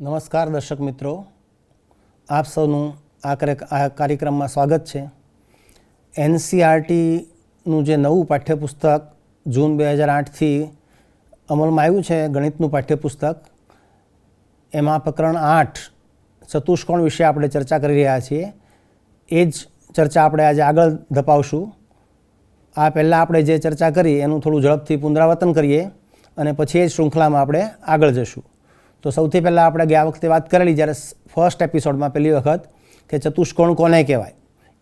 નમસ્કાર દર્શક મિત્રો, આપ સૌનું આ કાર્યક્રમમાં સ્વાગત છે. NCERTનું જે નવું પાઠ્યપુસ્તક જૂન 2008થી અમલમાં આવ્યું છે, ગણિતનું પાઠ્યપુસ્તક, એમાં પ્રકરણ 8 ચતુષ્કોણ વિશે આપણે ચર્ચા કરી રહ્યા છીએ. એ જ ચર્ચા આપણે આજે આગળ ધપાવશું. આ પહેલાં આપણે જે ચર્ચા કરી એનું થોડું ઝડપથી પુનરાવર્તન કરીએ અને પછી એ જ શૃંખલામાં આપણે આગળ જશું. તો સૌથી પહેલાં આપણે ગયા વખતે વાત કરેલી, જ્યારે ફર્સ્ટ એપિસોડમાં પહેલી વખત, કે ચતુષ્કોણ કોને કહેવાય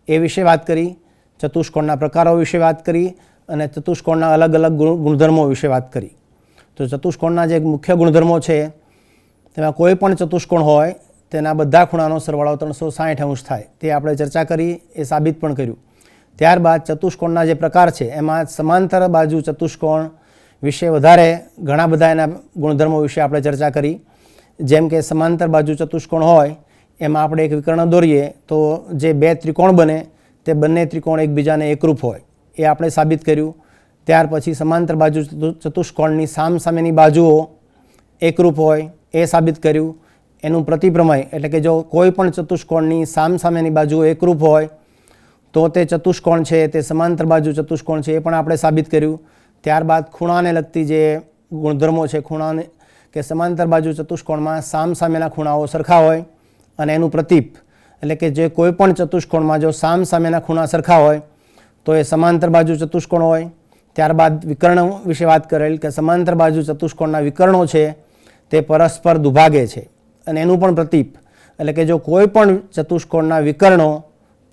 એ વિશે વાત કરી, ચતુષ્કોણના પ્રકારો વિશે વાત કરી અને ચતુષ્કોણના અલગ અલગ ગુણધર્મો વિશે વાત કરી. તો ચતુષ્કોણના જે મુખ્ય ગુણધર્મો છે તેમાં કોઈ પણ ચતુષ્કોણ હોય તેના બધા ખૂણાનો સરવાળો 360 અંશ થાય, તે આપણે ચર્ચા કરી, એ સાબિત પણ કર્યું. ત્યારબાદ ચતુષ્કોણના જે પ્રકાર છે એમાં સમાંતર બાજુ ચતુષ્કોણ વિશે વધારે ઘણા બધા એના ગુણધર્મો વિશે આપણે ચર્ચા કરી. જેમ કે સમાંતર બાજુ ચતુષ્કોણ હોય એમાં આપણે એક વિકર્ણ દોરીએ તો જે બે ત્રિકોણ બને તે બંને ત્રિકોણ એકબીજાને એકરૂપ હોય, એ આપણે સાબિત કર્યું. ત્યાર પછી સમાંતર બાજુ ચતુષ્કોણની સામસામેની બાજુઓ એકરૂપ હોય, એ સાબિત કર્યું. એનું પ્રતિપ્રમેય, એટલે કે જો કોઈ પણ ચતુષ્કોણની સામસામેની બાજુઓ એકરૂપ હોય તો તે ચતુષ્કોણ છે તે સમાંતર બાજુ ચતુષ્કોણ છે, એ પણ આપણે સાબિત કર્યું. ત્યારબાદ ખૂણાને લગતી જે ગુણધર્મો છે, ખૂણાને કે સમાંતર બાજુ ચતુષ્કોણમાં સામસામેના ખૂણાઓ સરખા હોય અને એનું પ્રતીપ, એટલે કે જે કોઈ પણ ચતુષ્કોણમાં જો સામસામેના ખૂણા સરખા હોય તો એ સમાંતર બાજુ ચતુષ્કોણ હોય. ત્યારબાદ વિકર્ણ વિશે વાત કરેલ કે સમાંતર બાજુ ચતુષ્કોણના વિકર્ણો છે તે પરસ્પર દુભાગે છે અને એનું પણ પ્રતીપ, એટલે કે જો કોઈ પણ ચતુષ્કોણના વિકર્ણો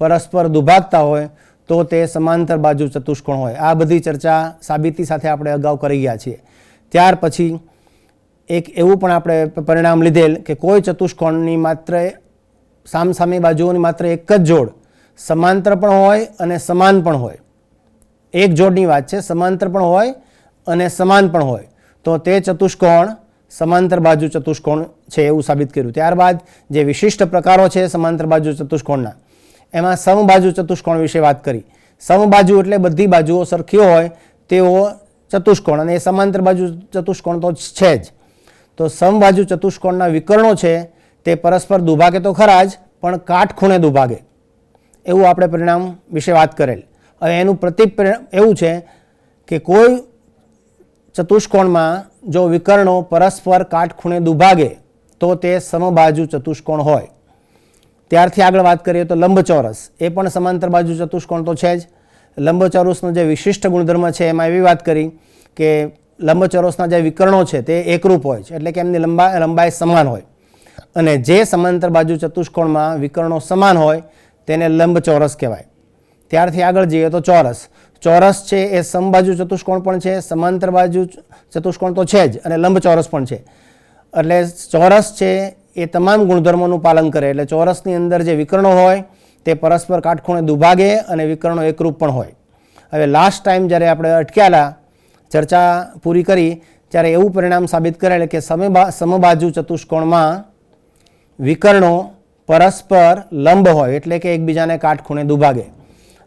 પરસ્પર દુભાગતા હોય તો તે સમાંતર બાજુ ચતુષ્કોણ હોય. આ બધી ચર્ચા સાબિતી સાથે આપણે અગાઉ કરી ગયા છીએ. ત્યાર પછી એક એવું પણ આપણે પરિણામ લીધેલ કે કોઈ ચતુષ્કોણની માત્ર સામસામી બાજુઓની માત્ર એક જ જોડ સમાંતર પણ હોય અને સમાન પણ હોય. એક જોડની વાત છે, સમાંતર પણ હોય અને સમાન પણ હોય તો તે ચતુષ્કોણ સમાંતર બાજુ ચતુષ્કોણ છે, એવું સાબિત કર્યું. ત્યારબાદ જે વિશિષ્ટ પ્રકારો છે સમાંતર બાજુ ચતુષ્કોણના, એમાં સમબાજુ ચતુષ્કોણ વિશે વાત કરી. સમબાજુ એટલે બધી બાજુઓ સરખી હોય તેવો ચતુષ્કોણ, અને એ સમાંતર બાજુ ચતુષ્કોણ તો છે જ. તો સમબાજુ ચતુષ્કોણના વિકર્ણો છે તે પરસ્પર દુભાગે તો ખરા જ, પણ કાટખૂણે દુભાગે, એવું આપણે પરિણામ વિશે વાત કરેલ. હવે એનું પ્રતીક એવું છે કે કોઈ ચતુષ્કોણમાં જો વિકર્ણો પરસ્પર કાટખૂણે દુભાગે તો તે સમબાજુ ચતુષ્કોણ હોય. ત્યારથી આગળ વાત કરીએ તો લંબચોરસ, એ પણ સમાંતર બાજુ ચતુષ્કોણ તો છે જ. લંબચોરસનો જે વિશિષ્ટ ગુણધર્મ છે એમાં એવી વાત કરી કે લંબચોરસના જે વિકર્ણો છે તે એકરૂપ હોય છે, એટલે કે એમની લંબાઈ સમાન હોય, અને જે સમાંતર બાજુ ચતુષ્કોણમાં વિકર્ણો સમાન હોય તેને લંબચોરસ કહેવાય. ત્યારથી આગળ જઈએ તો ચોરસ. ચોરસ છે એ સમબાજુ ચતુષ્કોણ પણ છે, સમાંતર બાજુ ચતુષ્કોણ તો છે જ, અને લંબચોરસ પણ છે. એટલે ચોરસ છે એ તમામ ગુણધર્મોનું પાલન કરે, એટલે ચોરસની અંદર જે વિકર્ણો હોય તે પરસ્પર કાટખૂણે દુભાગે અને વિકર્ણો એકરૂપ પણ હોય. હવે લાસ્ટ ટાઈમ જ્યારે આપણે અટક્યાલા, ચર્ચા પૂરી કરી, ત્યારે એવું પરિણામ સાબિત કરેલ કે સમબાજુ ચતુષ્કોણમાં વિકર્ણો પરસ્પર લંબ હોય, એટલે કે એકબીજાને કાટખૂણે દુભાગે.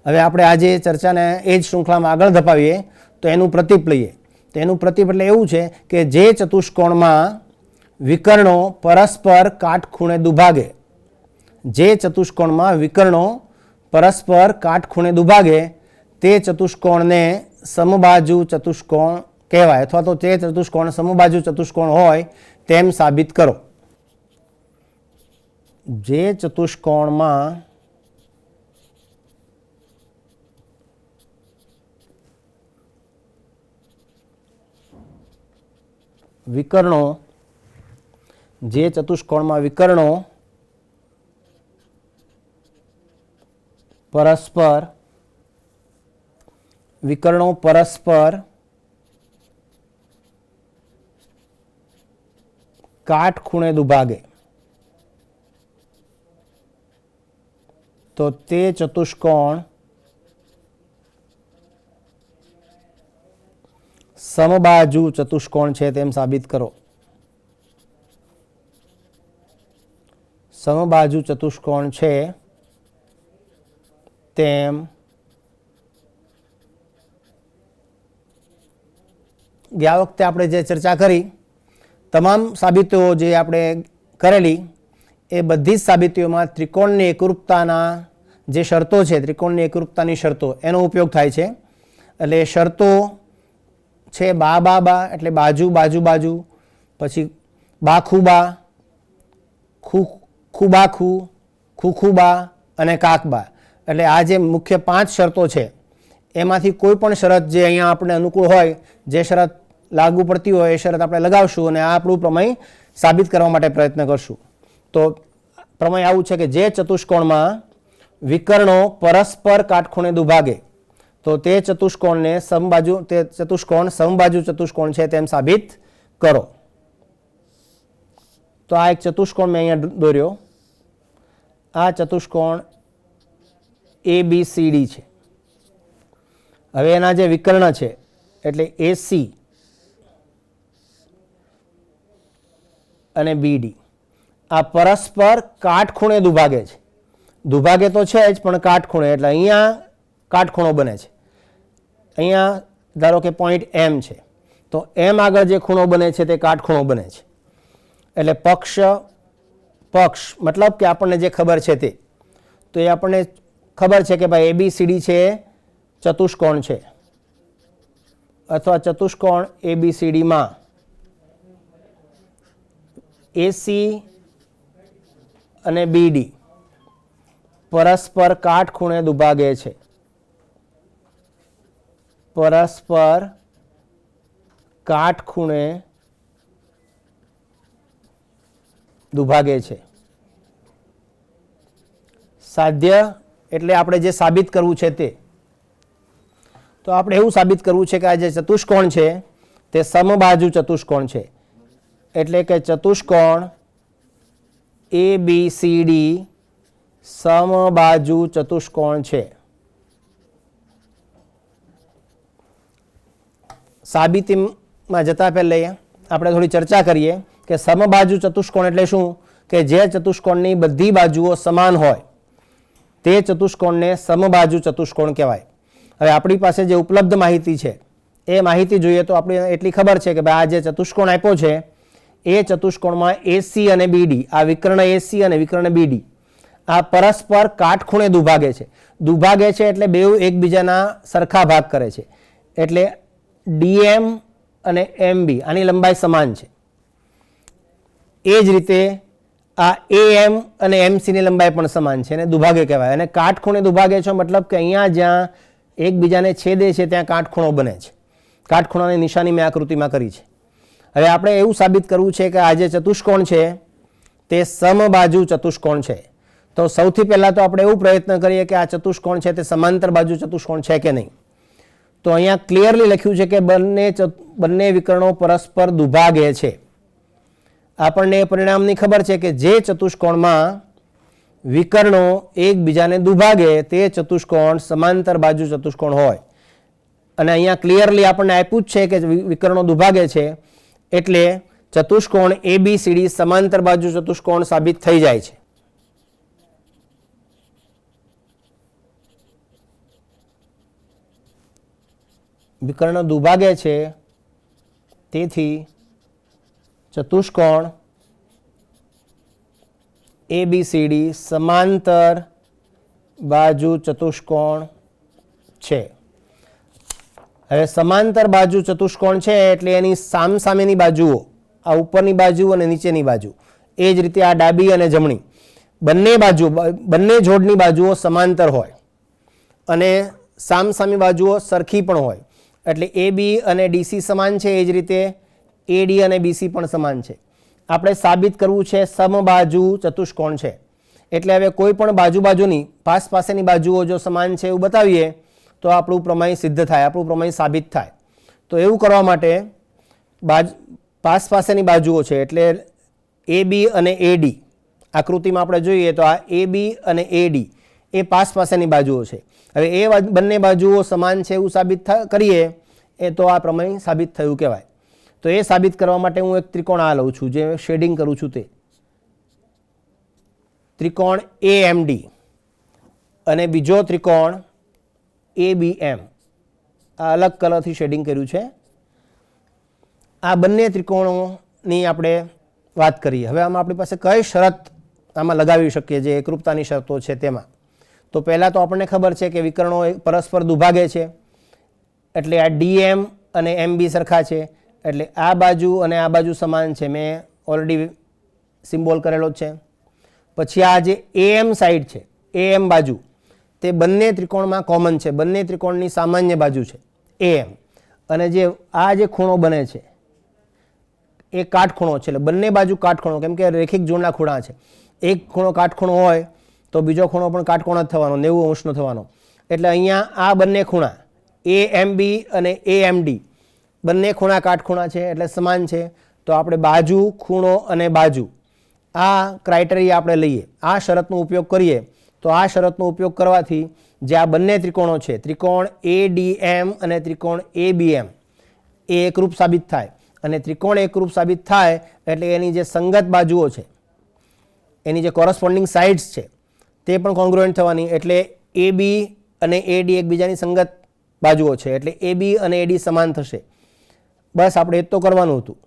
હવે આપણે આજે ચર્ચાને એ જ શૃંખલામાં આગળ ધપાવીએ તો એનું પ્રતીપ લઈએ. તો એનું પ્રતીપ એટલે એવું છે કે જે ચતુષ્કોણમાં વિકર્ણો પરસ્પર કાટખૂણે દુભાગે, જે ચતુષ્કોણમાં વિકર્ણો પરસ્પર કાટખૂણે દુભાગે તે ચતુષ્કોણને સમબાજુ ચતુષ્કોણ કહેવાય, અથવા તો તે ચતુષ્કોણ સમબાજુ ચતુષ્કોણ હોય તેમ સાબિત કરો. જે ચતુષ્કોણમાં વિકર્ણો પરસ્પર કાટખૂણે દુભાગે તો તે ચતુષ્કોણ સમબાજુ ચતુષ્કોણ છે તેમ સાબિત કરો. સમબાજુ ચતુષ્કોણ છે તેમ ગયા વખતે આપણે જે ચર્ચા કરી તમામ સાબિતો જે આપણે કરેલી એ બધી જ સાબિતીઓમાં ત્રિકોણની એકરૂપતાના જે શરતો છે, ત્રિકોણની એકરૂપતાની શરતો, એનો ઉપયોગ થાય છે. એટલે એ શરતો છે બા બા બા એટલે બાજુ બાજુ બાજુ, પછી બાખુબા, ખૂબા ખૂ, ખૂખુબા અને કાકબા. એટલે આ જે મુખ્ય 5 શરતો છે એમાંથી કોઈ પણ શરત જે અહીંયા આપણે અનુકૂળ હોય, જે શરત લાગુ પડતી હોય એ શરત આપણે લગાવશું અને આ આપણું પ્રમેય સાબિત કરવા માટે પ્રયત્ન કરશું. તો પ્રમેય આવું છે કે જે ચતુષ્કોણમાં વિકર્ણો પરસ્પર કાટખૂણે દુભાગે તો તે ચતુષ્કોણને સમબાજુ ચતુષ્કોણ છે તેમ સાબિત કરો. તો આ એક ચતુષ્કોણ મેં અહીંયા દોર્યો. આ ચતુષ્કોણ ABCD છે. હવે એના જે વિકર્ણ છે એટલે AC અને BD આ પરસ્પર કાટખૂણે દુભાગે છે. દુભાગે તો છે જ, પણ કાટખૂણે, એટલે અહીંયા કાટખૂણો બને છે. અહીંયા ધારો કે પોઈન્ટ M છે, તો M આગળ જે ખૂણો બને છે તે કાટખૂણો બને છે. એટલે પક્ષ મતલબ કે આપણને જે ખબર છે તે, તો એ આપણને ખબર છે કે ભાઈ ABCD છે ચતુષ્કોણ છે, અથવા ચતુષ્કોણ ABCD માં AC અને BD પરસ્પર કાટખૂણે દુભાગે છે. પરસ્પર કાટખૂણે દુભાગે છે. સાધ્ય એટલે આપણે જે સાબિત કરવું છે તે. તો આપણે એવું સાબિત કરવું છે કે આ જે ચતુષ્કોણ છે તે સમબાજુ ચતુષ્કોણ છે. એટલે કે ચતુષ્કોણ ABCD સમબાજુ ચતુષ્કોણ છે. સાબિતીમાં જતા પહેલા આપણે થોડી ચર્ચા કરીએ કે સમબાજુ ચતુષ્કોણ એટલે શું, કે જે ચતુષ્કોણની બધી બાજુઓ સમાન હોય તે ચતુષ્કોણને સમબાજુ ચતુષ્કોણ કહેવાય. હવે આપણી પાસે જે ઉપલબ્ધ માહિતી છે એ માહિતી જોઈએ તો આપણે એટલી ખબર છે કે ભાઈ આ જે ચતુષ્કોણ આપ્યો છે એ ચતુષ્કોણમાં AC અને BD, આ વિકર્ણ AC અને વિકર્ણ BD આ પરસ્પર કાટખૂણે દુભાગે છે. દુભાગે છે એટલે બેઉ એકબીજાના સરખા ભાગ કરે છે. એટલે DM અને MB આની લંબાઈ સમાન છે. એ જ રીતે આ AM અને MC ની લંબાઈ પણ સમાન છે અને દુભાગે કહેવાય. અને કાટખૂણે દુભાગે છે મતલબ કે અહીંયા જ્યાં એકબીજાને છેદે છે ત્યાં કાટખૂણો બને છે. કાટખૂણાની નિશાની મેં આકૃતિમાં કરી છે. હવે આપણે એવું સાબિત કરવું છે કે આ જે ચતુષ્કોણ છે તે સમબાજુ ચતુષ્કોણ છે. તો સૌથી પહેલાં તો આપણે એવું પ્રયત્ન કરીએ કે આ ચતુષ્કોણ છે તે સમાંતર બાજુ ચતુષ્કોણ છે કે નહીં. તો અહીંયા ક્લિયરલી લખ્યું છે કે બંને વિકર્ણો પરસ્પર દુભાગે છે. આપણને એ પરિણામની ખબર છે કે જે ચતુષ્કોણમાં વિકર્ણો એકબીજાને દુભાગે તે ચતુષ્કોણ સમાંતર બાજુ ચતુષ્કોણ હોય. અને અહીંયા ક્લિયરલી આપણને આપ્યું જ છે કે વિકર્ણો દુભાગે છે એટલે ચતુષ્કોણ ABCD સમાંતર બાજુ ચતુષ્કોણ સાબિત થઈ જાય છે. વિકર્ણ દુભાગે છે તેથી ચતુષ્કોણ ABCD સમાંતર બાજુ ચતુષ્કોણ છે. હવે સમાંતર બાજુ ચતુષ્કોણ છે એટલે એની સામસામેની બાજુઓ, આ ઉપરની બાજુ અને નીચેની બાજુ, એ જ રીતે આ ડાબી અને જમણી બંને જોડની બાજુઓ સમાંતર હોય અને સામસામી બાજુઓ સરખી પણ હોય. એટલે AB અને DC સમાન છે, એ જ રીતે AD અને BC પણ સમાન છે. આપણે સાબિત કરવું છે સમબાજુ ચતુષ્કોણ છે. એટલે હવે કોઈ પણ બાજુની પાસેની બાજુઓ જો સમાન છે એવું બતાવીએ તો આપણું પ્રમેય સિદ્ધ થાય, આપણું પ્રમેય સાબિત થાય. તો એવું કરવા માટે પાસેની બાજુઓ છે એટલે AB અને AD આકૃતિમાં આપણે જોઈએ તો આ AB અને AD એ પાસેની બાજુઓ છે. હવે એ બંને બાજુઓ સમાન છે એવું સાબિત કરીએ એ તો આ પ્રમેય સાબિત થયું કહેવાય. તો એ સાબિત કરવા માટે હું એક ત્રિકોણ આ લઉં છું, જે શેડિંગ કરું છું તે ત્રિકોણ AMD અને બીજો ત્રિકોણ ABM આ અલગ કલરથી શેડિંગ કર્યું છે. આ બંને ત્રિકોણોની આપણે વાત કરીએ. હવે આમાં આપણી પાસે કઈ શરત આમાં લગાવી શકીએ જે એકરૂપતાની શરતો છે તેમાં? તો પહેલાં તો આપણને ખબર છે કે વિકર્ણો પરસ્પર દુભાગે છે, એટલે આ ડીએમ અને એમબી સરખા છે, એટલે આ બાજુ અને આ બાજુ સમાન છે. મેં ઓલરેડી સિમ્બોલ કરેલો જ છે. પછી આ જે એએમ સાઈડ છે, એએમ બાજુ, તે બંને ત્રિકોણમાં કોમન છે, બંને ત્રિકોણની સામાન્ય બાજુ છે એએમ. અને જે આ જે ખૂણો બને છે એ કાટખૂણો છે, એટલે બંને બાજુ કાટખૂણો, કેમ કે રેખિક જોડના ખૂણા છે. એક ખૂણો કાટખૂણો હોય તો બીજો ખૂણો પણ કાટખૂણો જ થવાનો, 90 અંશનો થવાનો. એટલે અહીંયા આ બંને ખૂણા એએમબી અને એએમડી બંને ખૂણા કાટખૂણા છે, એટલે સમાન છે. તો આપણે બાજુ, ખૂણો અને બાજુ આ ક્રાઇટેરિયા આપણે લઈએ, આ શરતનો ઉપયોગ કરીએ. તો આ શરતનો ઉપયોગ કરવાથી જે આ બંને ત્રિકોણો છે, ત્રિકોણ એડીએમ અને ત્રિકોણ એબીએમ, એ એકરૂપ સાબિત થાય. અને ત્રિકોણ એકરૂપ સાબિત થાય એટલે એની જે સંગત બાજુઓ છે, એની જે કોરસ્પોન્ડિંગ સાઇડ્સ છે, તે પણ કોંગ્રુએન્ટ થવાની. એટલે એબી અને એડી એકબીજાની સંગત બાજુઓ છે, એટલે એબી અને એડી સમાન થશે. બસ આપણે એ તો કરવાનું હતું.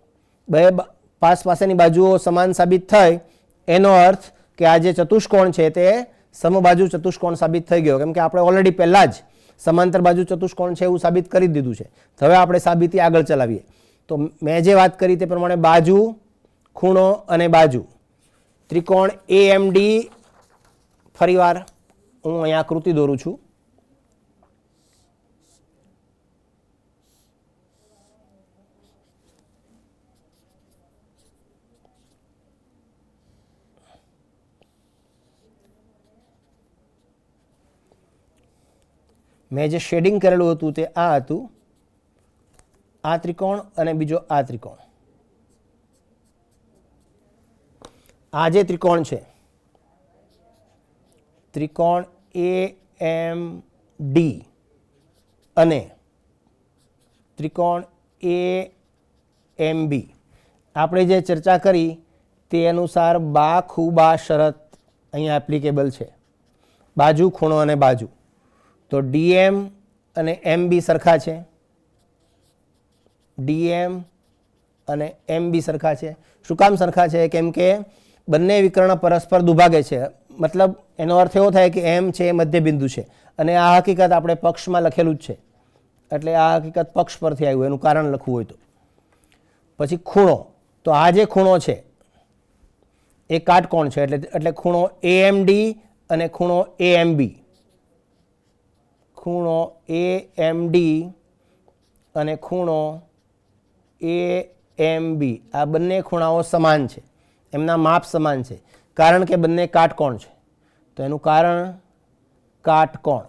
બે પાસેની બાજુઓ સમાન સાબિત થાય એનો અર્થ કે આ જે ચતુષ્કોણ છે તે સમબાજુ ચતુષ્કોણ સાબિત થઈ ગયો, કેમ કે આપણે ઓલરેડી પહેલાં જ સમાંતર બાજુ ચતુષ્કોણ છે એવું સાબિત કરી દીધું છે. હવે આપણે સાબિતી આગળ ચલાવીએ. તો મેં જે વાત કરી તે પ્રમાણે બાજુ, ખૂણો અને બાજુ, ત્રિકોણ એએમડી, ફરીવાર હું અહીંયા આકૃતિ દોરું છું. મેં જે શેડિંગ કરેલું હતું તે આ હતું, આ ત્રિકોણ અને બીજો આ ત્રિકોણ. આ જે ત્રિકોણ છે, ત્રિકોણ એએમડી અને ત્રિકોણ એએમબી, આપણે જે ચર્ચા કરી તે અનુસાર બા ખૂબા શરત અહીંયા એપ્લિકેબલ છે. બાજુ, ખૂણો અને બાજુ. તો ડીએમ અને એમબી સરખા છે, ડીએમ અને એમબી સરખા છે. શું કામ સરખા છે? કેમ કે બંને વિકર્ણ પરસ્પર દુભાગે છે. મતલબ એનો અર્થ એવો થાય કે એમ છે એ મધ્યબિંદુ છે, અને આ હકીકત આપણે પક્ષમાં લખેલું જ છે, એટલે આ હકીકત પક્ષ પરથી આવ્યું, એનું કારણ લખવું હોય તો. પછી ખૂણો, તો આ જે ખૂણો છે એ કાટકોણ છે, એટલે ખૂણો એએમડી અને ખૂણો એએમબી, ખૂણો એએમડી અને ખૂણો એએમબી, આ બંને ખૂણાઓ સમાન છે, એમના માપ સમાન છે, કારણ કે બંને કાટકોણ છે. તો એનું કારણ કાટકોણ.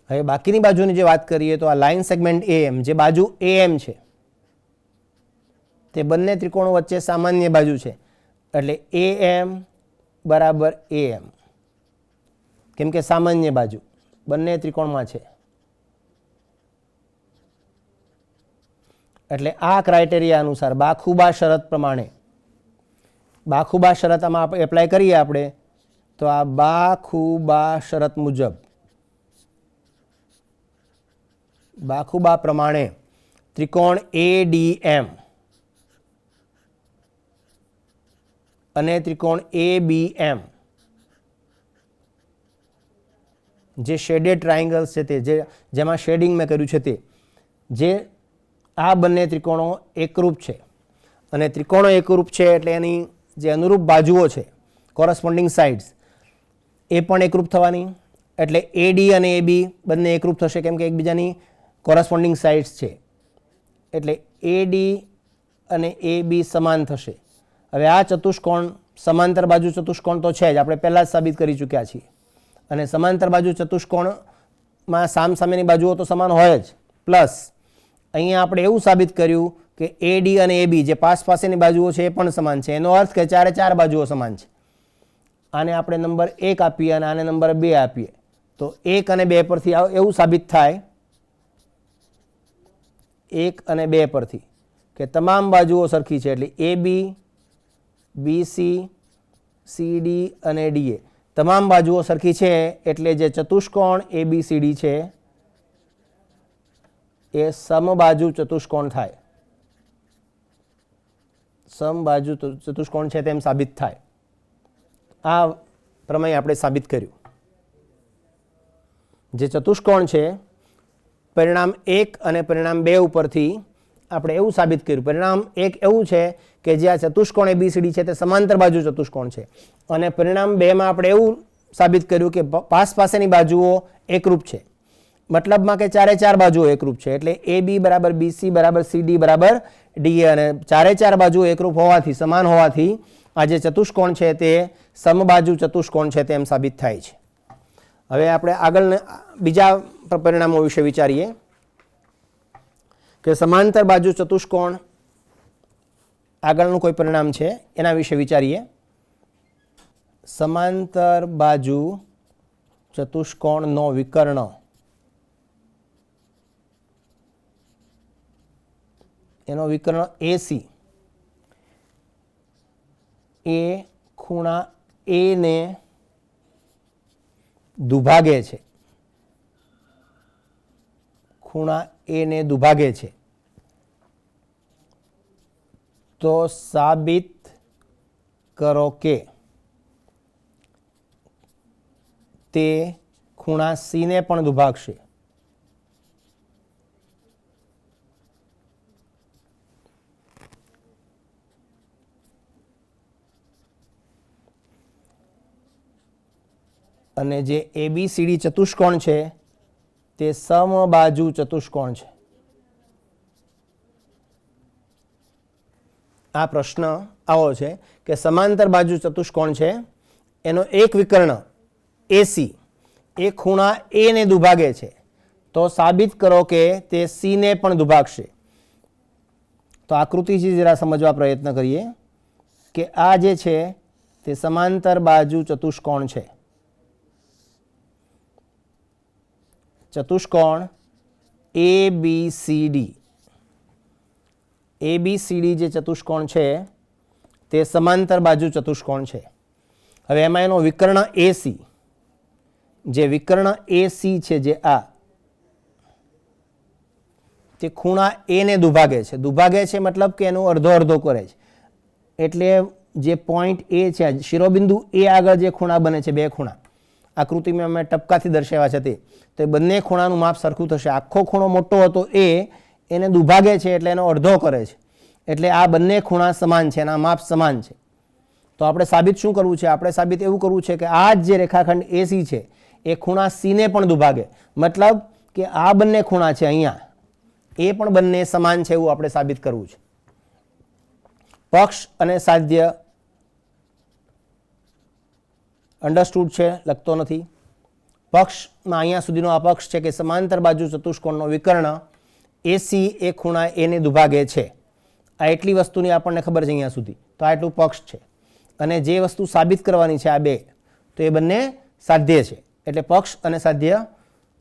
હવે બાકીની બાજુની જે વાત કરીએ તો આ લાઇન સેગમેન્ટ એએમ, જે બાજુ એએમ છે તે બંને ત્રિકોણો વચ્ચે સામાન્ય બાજુ છે, એટલે એએમ બરાબર એએમ, કેમ કે સામાન્ય બાજુ બંને ત્રિકોણમાં છે. એટલે આ ક્રાઇટેરિયા અનુસાર બાખુબા શરત પ્રમાણે, બાખુબા શરત આમાં આપણે એપ્લાય કરીએ આપણે, તો આ બાખુબા શરત મુજબ, બાખુબા પ્રમાણે ત્રિકોણ એડીએમ અને ત્રિકોણ એબીએમ, જે શેડેડ ટ્રાયંગલ્સ છે તે, જેમાં શેડિંગ મેં કર્યું છે તે, જે આ બંને ત્રિકોણો એકરૂપ છે. અને ત્રિકોણો એકરૂપ છે એટલે એની જે અનુરૂપ બાજુઓ છે, કોરસ્પોન્ડિંગ સાઇડ્સ, એ પણ એકરૂપ થવાની. એટલે એડી અને એબી બંને એકરૂપ થશે, કેમ કે એકબીજાની કોરસ્પોન્ડિંગ સાઇડ્સ છે, એટલે એડી અને એબી સમાન થશે. હવે આ ચતુષ્કોણ, સમાંતર બાજુ ચતુષ્કોણ તો છે જ, આપણે પહેલાં જ સાબિત કરી ચૂક્યા છીએ. અને સમાંતર બાજુ ચતુષ્કોણમાં સામસામેની બાજુઓ તો સમાન હોય જ, પ્લસ અહીંયા આપણે એવું સાબિત કર્યું કે એડી અને એબી જે પાસેની બાજુઓ છે એ પણ સમાન છે. એનો અર્થ કે ચારે ચાર બાજુઓ સમાન છે. આને આપણે નંબર 1 આપીએ અને આને નંબર 2 આપીએ, તો 1 અને 2 પરથી એવું સાબિત થાય, 1 અને 2 પરથી, કે તમામ બાજુઓ સરખી છે. એટલે એબી, બીસી, સીડી અને ડીએ તમામ બાજુઓ સરખી છે એટલે જે ચતુષ્કોણ ABCD છે એ સમબાજુ ચતુષ્કોણ થાય. સમબાજુ ચતુષ્કોણ છે તેમ સાબિત થાય. આ પ્રમેય આપણે સાબિત કર્યું. જે ચતુષ્કોણ છે પરિણામ 1 અને પરિણામ 2 ઉપરથી આપણે એવું સાબિત કર્યું. પરિણામ 1 એવું છે કે જે આ ચતુષ્કોણ ABCD છે તે સમાંતર બાજુ ચતુષ્કોણ છે, અને પરિણામ 2 માં આપણે એવું સાબિત કર્યું કે પાસેની બાજુઓ એકરૂપ છે. મતલબમાં કે ચારે ચાર બાજુઓ એકરૂપ છે, એટલે AB બરાબર BC બરાબર CD બરાબર DA, અને ચારે ચાર બાજુઓ એકરૂપ હોવાથી, સમાન હોવાથી આ જે ચતુષ્કોણ છે તે સમબાજુ ચતુષ્કોણ છે તેમ સાબિત થાય છે. હવે આપણે આગળ બીજા પરિણામો વિશે વિચારીએ કે સમાંતર બાજુ ચતુષ્કોણ આગળનું કોઈ પરિણામ છે એના વિશે વિચારીએ. સમાંતર બાજુ ચતુષ્કોણનો વિકર્ણ એનો વિકર્ણ AC એ ખૂણા A ને દુભાગે છે. ખૂણા A ને દુભાગે છે તો સાબિત કરો કે તે ખૂણા C ને પણ દુભાગશે. અને જે ABCD ચતુષ્કોણ છે તે સમબાજુ ચતુષ્કોણ છે. આ પ્રશ્ન આવો છે કે સમાંતર બાજુ ચતુષ્કોણ છે એનો એક વિકર્ણ AC એ ખૂણા A ને દુભાગે છે તો સાબિત કરો કે તે C ને પણ દુભાગશે. તો આકૃતિથી જરા સમજવા પ્રયત્ન કરીએ કે આ જે છે તે સમાંતર બાજુ ચતુષ્કોણ છે. ચતુષ્કોણ ABCD જે ચતુષ્કોણ છે તે સમાંતર બાજુ ચતુષ્કોણ છે. હવે એમાં એનો વિકર્ણ AC, જે વિકર્ણ AC છે જે આ તે ખૂણા A ને દુભાગે છે. દુભાગે છે મતલબ કે એનું અડધો અડધો કરે છે. એટલે જે પોઈન્ટ A છે, શિરોબિંદુ A આગળ જે ખૂણા બને છે, બે ખૂણા આકૃતિમાં મેં ટપકાથી દર્શાવ્યા છે તે બંને ખૂણાનું માપ સરખું થશે. આખો ખૂણો મોટો હતો એને દુભાગે છે એટલે એનો અડધો કરે છે, એટલે આ બંને ખૂણા સમાન છે, એના માપ સમાન છે. તો આપણે સાબિત શું કરવું છે? આપણે સાબિત એવું કરવું છે કે આ જે રેખાખંડ AC છે એ ખૂણા C ને પણ દુભાગે. મતલબ કે આ બંને ખૂણા છે અહીંયા એ પણ બંને સમાન છે એવું આપણે સાબિત કરવું છે. પક્ષ અને સાધ્ય અંડરસ્ટુડ છે, લખતો નથી. પક્ષમાં અહીંયા સુધીનો આ પક્ષ છે કે સમાંતર બાજુ ચતુષ્કોણનો વિકર્ણ AC એ ખૂણા A ને દુભાગે છે. આ એટલી વસ્તુની આપણને ખબર છે અહીંયા સુધી, તો આ એટલું પક્ષ છે. અને જે વસ્તુ સાબિત કરવાની છે આ બે, તો એ બંને સાધ્ય છે. એટલે પક્ષ અને સાધ્ય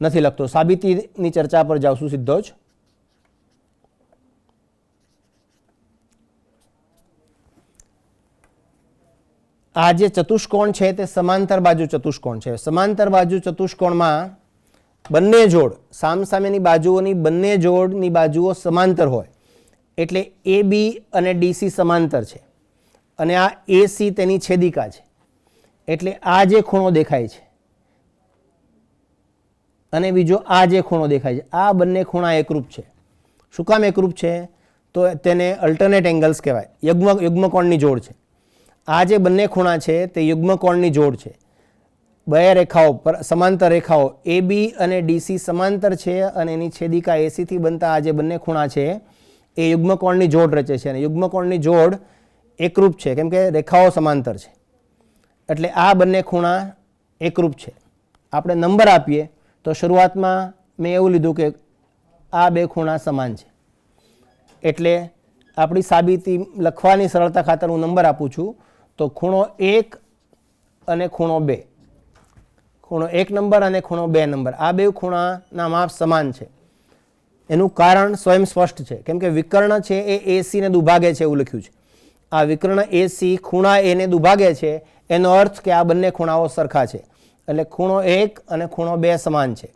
નથી લખતો. સાબિતીની ચર્ચા પર જાવશું સીધો જ. આ જે ચતુષ્કોણ છે તે સમાંતર બાજુ ચતુષ્કોણ છે. સમાંતર બાજુ ચતુષ્કોણમાં બંને જોડ, સામસામેની બાજુઓની બંને જોડની બાજુઓ સમાંતર હોય એટલે AB અને DC સમાંતર છે, અને આ AC તેની છેદિકા છે. એટલે આ જે ખૂણો દેખાય છે અને બીજો આ જે ખૂણો દેખાય છે, આ બંને ખૂણા એકરૂપ છે. શું કામ એકરૂપ છે? તો તેને અલ્ટરનેટ એંગલ્સ કહેવાય, યુગ્મકોણની જોડ છે. આ જે બંને ખૂણા છે તે યુગ્મકોણની જોડ છે. બે રેખાઓ સમાંતર રેખાઓ AB અને DC સમાંતર છે અને એની છેદિકા AC થી બનતા આ જે બંને ખૂણા છે એ યુગ્મકોણની જોડ રચે છે. અને યુગ્મકોણની જોડ એકરૂપ છે કેમ કે રેખાઓ સમાંતર છે, એટલે આ બંને ખૂણા એકરૂપ છે. આપણે નંબર આપીએ તો શરૂઆતમાં મેં એવું લીધું કે આ બે ખૂણા સમાન છે, એટલે આપણી સાબિતી લખવાની સરળતા ખાતર હું નંબર આપું છું. તો ખૂણો 1 અને ખૂણો 2, ખૂણો 1 નંબર અને ખૂણો 2 નંબર, આ બે ખૂણાના માપ સમાન છે. એનું કારણ સ્વયં સ્પષ્ટ છે કેમ કે વિકર્ણ છે એ AC ને દુભાગે છે એવું લખ્યું છે. આ વિકર્ણ AC ખૂણા A ને દુભાગે છે એનો અર્થ કે આ બંને ખૂણાઓ સરખા છે, એટલે ખૂણો 1 અને ખૂણો 2 સમાન છે.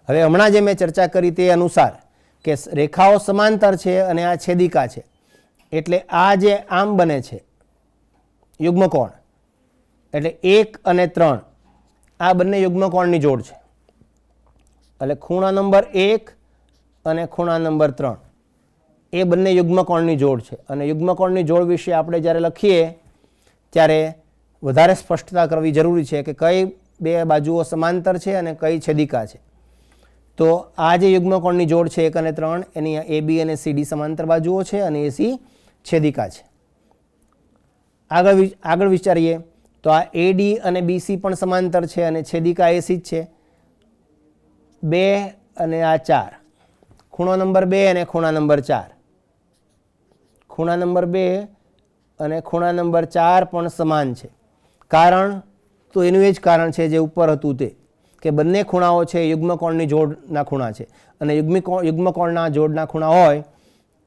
હવે હમણાં જે મેં ચર્ચા કરી તે અનુસાર કે રેખાઓ સમાંતર છે અને આ છેદિકા છે, એટલે આ જે આમ બને છે યુગ્મકોણ, એટલે 1 અને 3 આ બંને યુગ્મકોણની જોડ છે. એટલે ખૂણા નંબર 1 અને ખૂણા નંબર 3 એ બંને યુગ્મકોણની જોડ છે. અને યુગ્મકોણની જોડ વિશે આપણે જ્યારે લખીએ ત્યારે વધારે સ્પષ્ટતા કરવી જરૂરી છે કે કઈ બે બાજુઓ સમાંતર છે અને કઈ છેદિકા છે. તો આ જે યુગ્મકોણની જોડ છે 1 અને 3 એની AB અને CD સમાંતર બાજુઓ છે અને AC છેદિકા છે. આગળ વિચારીએ તો આ AD અને BC પણ સમાંતર છે અને છેદિકા AC જ છે. 2 અને આ 4, ખૂણો નંબર 2 અને ખૂણા નંબર 4, ખૂણા નંબર 2 અને ખૂણા નંબર 4 પણ સમાન છે. કારણ તો એનું એ જ કારણ છે જે ઉપર હતું તે, કે બંને ખૂણાઓ છે યુગ્મકોણની જોડના ખૂણા છે અને યુગ્મકોણના જોડના ખૂણા હોય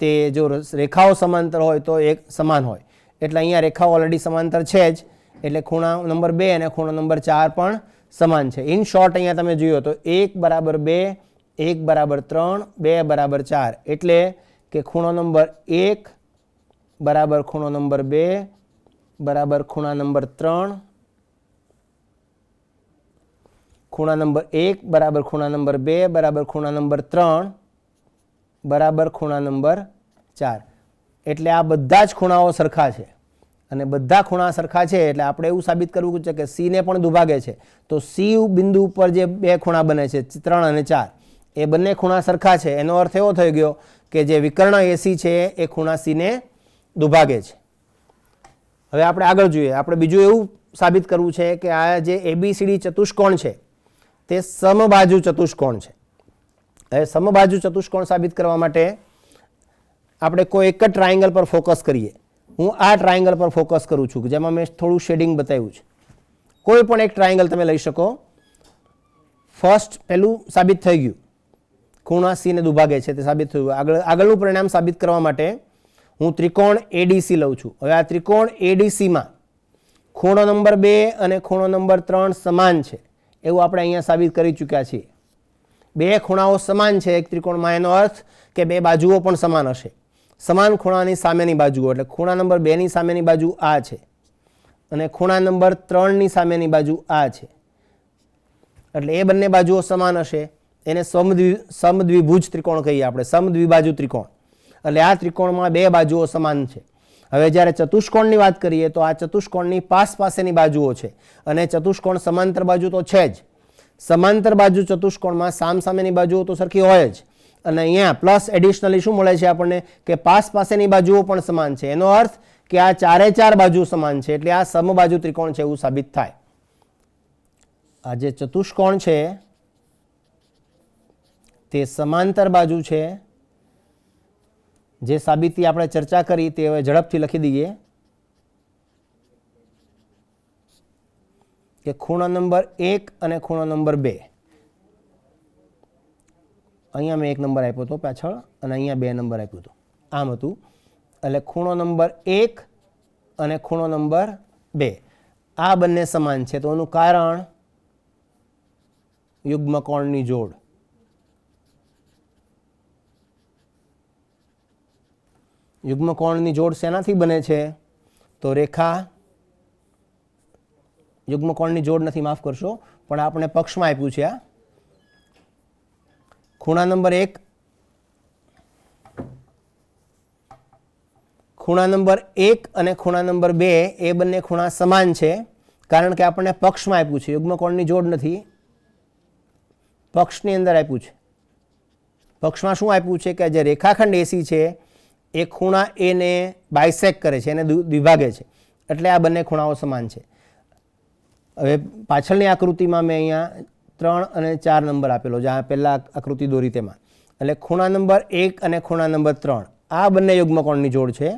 તે જો રેખાઓ સમાંતર હોય તો એક સમાન હોય. એટલે અહીંયા રેખાઓ ઓલરેડી સમાંતર છે જ, એટલે ખૂણા નંબર 2 અને ખૂણો નંબર 4 પણ સમાન છે. ઇન શોર્ટ અહીંયા તમે જોયો તો 1 બરાબર 2, 1 બરાબર 3, 2 બરાબર 4, એટલે કે ખૂણો નંબર 1 બરાબર ખૂણો નંબર 2 બરાબર ખૂણા નંબર 3, ખૂણા નંબર 1 બરાબર ખૂણા નંબર 2 બરાબર ખૂણા નંબર 3 બરાબર ખૂણા નંબર 4. એટલે આ બધા જ ખૂણાઓ સરખા છે અને બધા ખૂણા સરખા છે એટલે આપણે એવું સાબિત કરવું છે કે C ને પણ દુભાગે છે. તો C બિંદુ ઉપર જે બે ખૂણા બને છે 3 અને 4 એ બંને ખૂણા સરખા છે. એનો અર્થ એવો થઈ ગયો કે જે વિકર્ણ AC છે એ ખૂણા C ને દુભાગે છે. હવે આપણે આગળ જોઈએ. આપણે બીજું એવું સાબિત કરવું છે કે આ જે ABCD ચતુષ્કોણ છે તે સમબાજુ ચતુષ્કોણ છે. હવે સમબાજુ ચતુષ્કોણ સાબિત કરવા માટે આપણે કોઈ એક જ ટ્રાયેંગલ પર ફોકસ કરીએ. હું આ ટ્રાયેંગલ પર ફોકસ કરું છું જેમાં મેં થોડું શેડિંગ બતાવ્યું છે. કોઈ પણ એક ટ્રાયેંગલ તમે લઈ શકો. ફર્સ્ટ પહેલું સાબિત થઈ ગયું, ખૂણા C ને દુભાગે છે તે સાબિત થયું. આગળનું પરિણામ સાબિત કરવા માટે હું ત્રિકોણ ADC લઉં છું. હવે આ ત્રિકોણ ADCમાં ખૂણો નંબર 2 અને ખૂણો નંબર 3 સમાન છે એવું આપણે અહીંયા સાબિત કરી ચૂક્યા છીએ. બે ખૂણાઓ સમાન છે એક ત્રિકોણમાં, એનો અર્થ કે બે બાજુઓ પણ સમાન હશે. સમાન ખૂણાની સામેની બાજુઓ, એટલે ખૂણા નંબર 2 ની સામેની બાજુ આ છે અને ખૂણા નંબર 3 ની સામેની બાજુ આ છે. એટલે એ બંને બાજુઓ સમાન હશે. એને સમદ્વિભુજ ત્રિકોણ કહીએ આપણે, સમદ્વિબાજુ ત્રિકોણ. એટલે આ ત્રિકોણમાં બે બાજુઓ સમાન છે. હવે જ્યારે ચતુષ્કોણની વાત કરીએ તો આ ચતુષ્કોણની પાસેની બાજુઓ છે અને ચતુષ્કોણ સમાંતર બાજુ તો છે જ. સમાંતર બાજુ ચતુષ્કોણમાં સામસામેની બાજુઓ તો સરખી હોય જ અને અહીંયા પ્લસ એડિશનલી શું મળે છે આપણને કે પાસેની બાજુઓ પણ સમાન છે. એનો અર્થ કે આ ચારે ચાર બાજુ સમાન છે એટલે આ સમબાજુ ત્રિકોણ છે એવું સાબિત થાય. આ જે ચતુષ્કોણ છે તે સમાંતર બાજુ છે. જે સાબિતી આપણે ચર્ચા કરી તે હવે ઝડપથી લખી દઈએ કે ખૂણો નંબર 1 અને ખૂણો નંબર 2, અહીંયા મેં 1 નંબર આપ્યો હતો પાછળ અને અહીંયા 2 નંબર આપ્યું હતું, આમ હતું. એટલે ખૂણો નંબર 1 અને ખૂણો નંબર 2 આ બંને સમાન છે. તો એનું કારણ યુગ્મકોણની જોડ. યુગ્મકોણની જોડ શેનાથી બને છે? તો રેખા, યુગ્મકોણની જોડ નથી, માફ કરશો, પણ આપણે પક્ષમાં આપ્યું છે. આ ખૂણા નંબર 1, ખૂણા નંબર 1 અને ખૂણા નંબર 2 એ બંને ખૂણા સમાન છે કારણ કે આપણને પક્ષમાં આપ્યું છે. યુગ્મકોણની જોડ નથી, પક્ષની અંદર આપ્યું છે. પક્ષમાં શું આપ્યું છે કે જે રેખાખંડ AC છે એ ખૂણા A ને બાયસેક્ટ કરે છે, એને દ્વિભાગે છે, એટલે આ બંને ખૂણાઓ સમાન છે. હવે પાછળની આકૃતિમાં મેં અહીંયા 3 અને 4 નંબર આપેલો, જ્યાં પહેલા આકૃતિ દોરી તેમાં. એટલે ખૂણા નંબર 1 અને ખૂણા નંબર 3 આ બંને યુગ્મકોણની જોડ છે.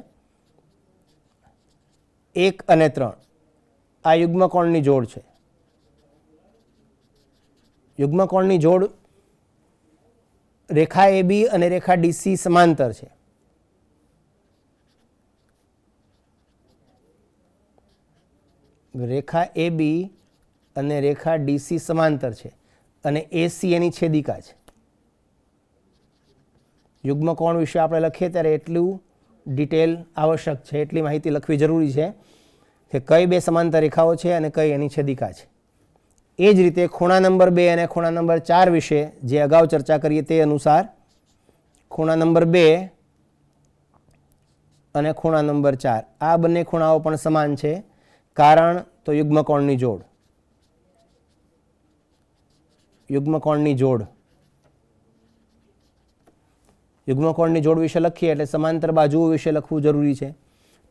1 અને 3 આ યુગ્મકોણની જોડ છે. યુગ્મકોણની જોડ રેખા AB અને રેખા DC સમાંતર છે. રેખા એ બી અને રેખા ડીસી સમાંતર છે અને એસી એની છેદિકા છે. યુગ્મ કોણ વિશે આપણે લખીએ ત્યારે એટલું ડિટેલ આવશ્યક છે, એટલી માહિતી લખવી જરૂરી છે કે કઈ બે સમાંતર રેખાઓ છે અને કઈ એની છેદિકા છે. એ જ રીતે ખૂણા નંબર 2 અને ખૂણા નંબર 4 વિશે જે અગાઉ ચર્ચા કરીએ તે અનુસાર ખૂણા નંબર 2 અને ખૂણા નંબર 4 આ બંને ખૂણાઓ પણ સમાન છે, કારણ તો યુગ્મકોણની જોડ. યુગ્મકોણની જોડ યુગ્મકોણની જોડ વિશે લખીએ એટલે સમાંતર બાજુઓ વિશે લખવું જરૂરી છે.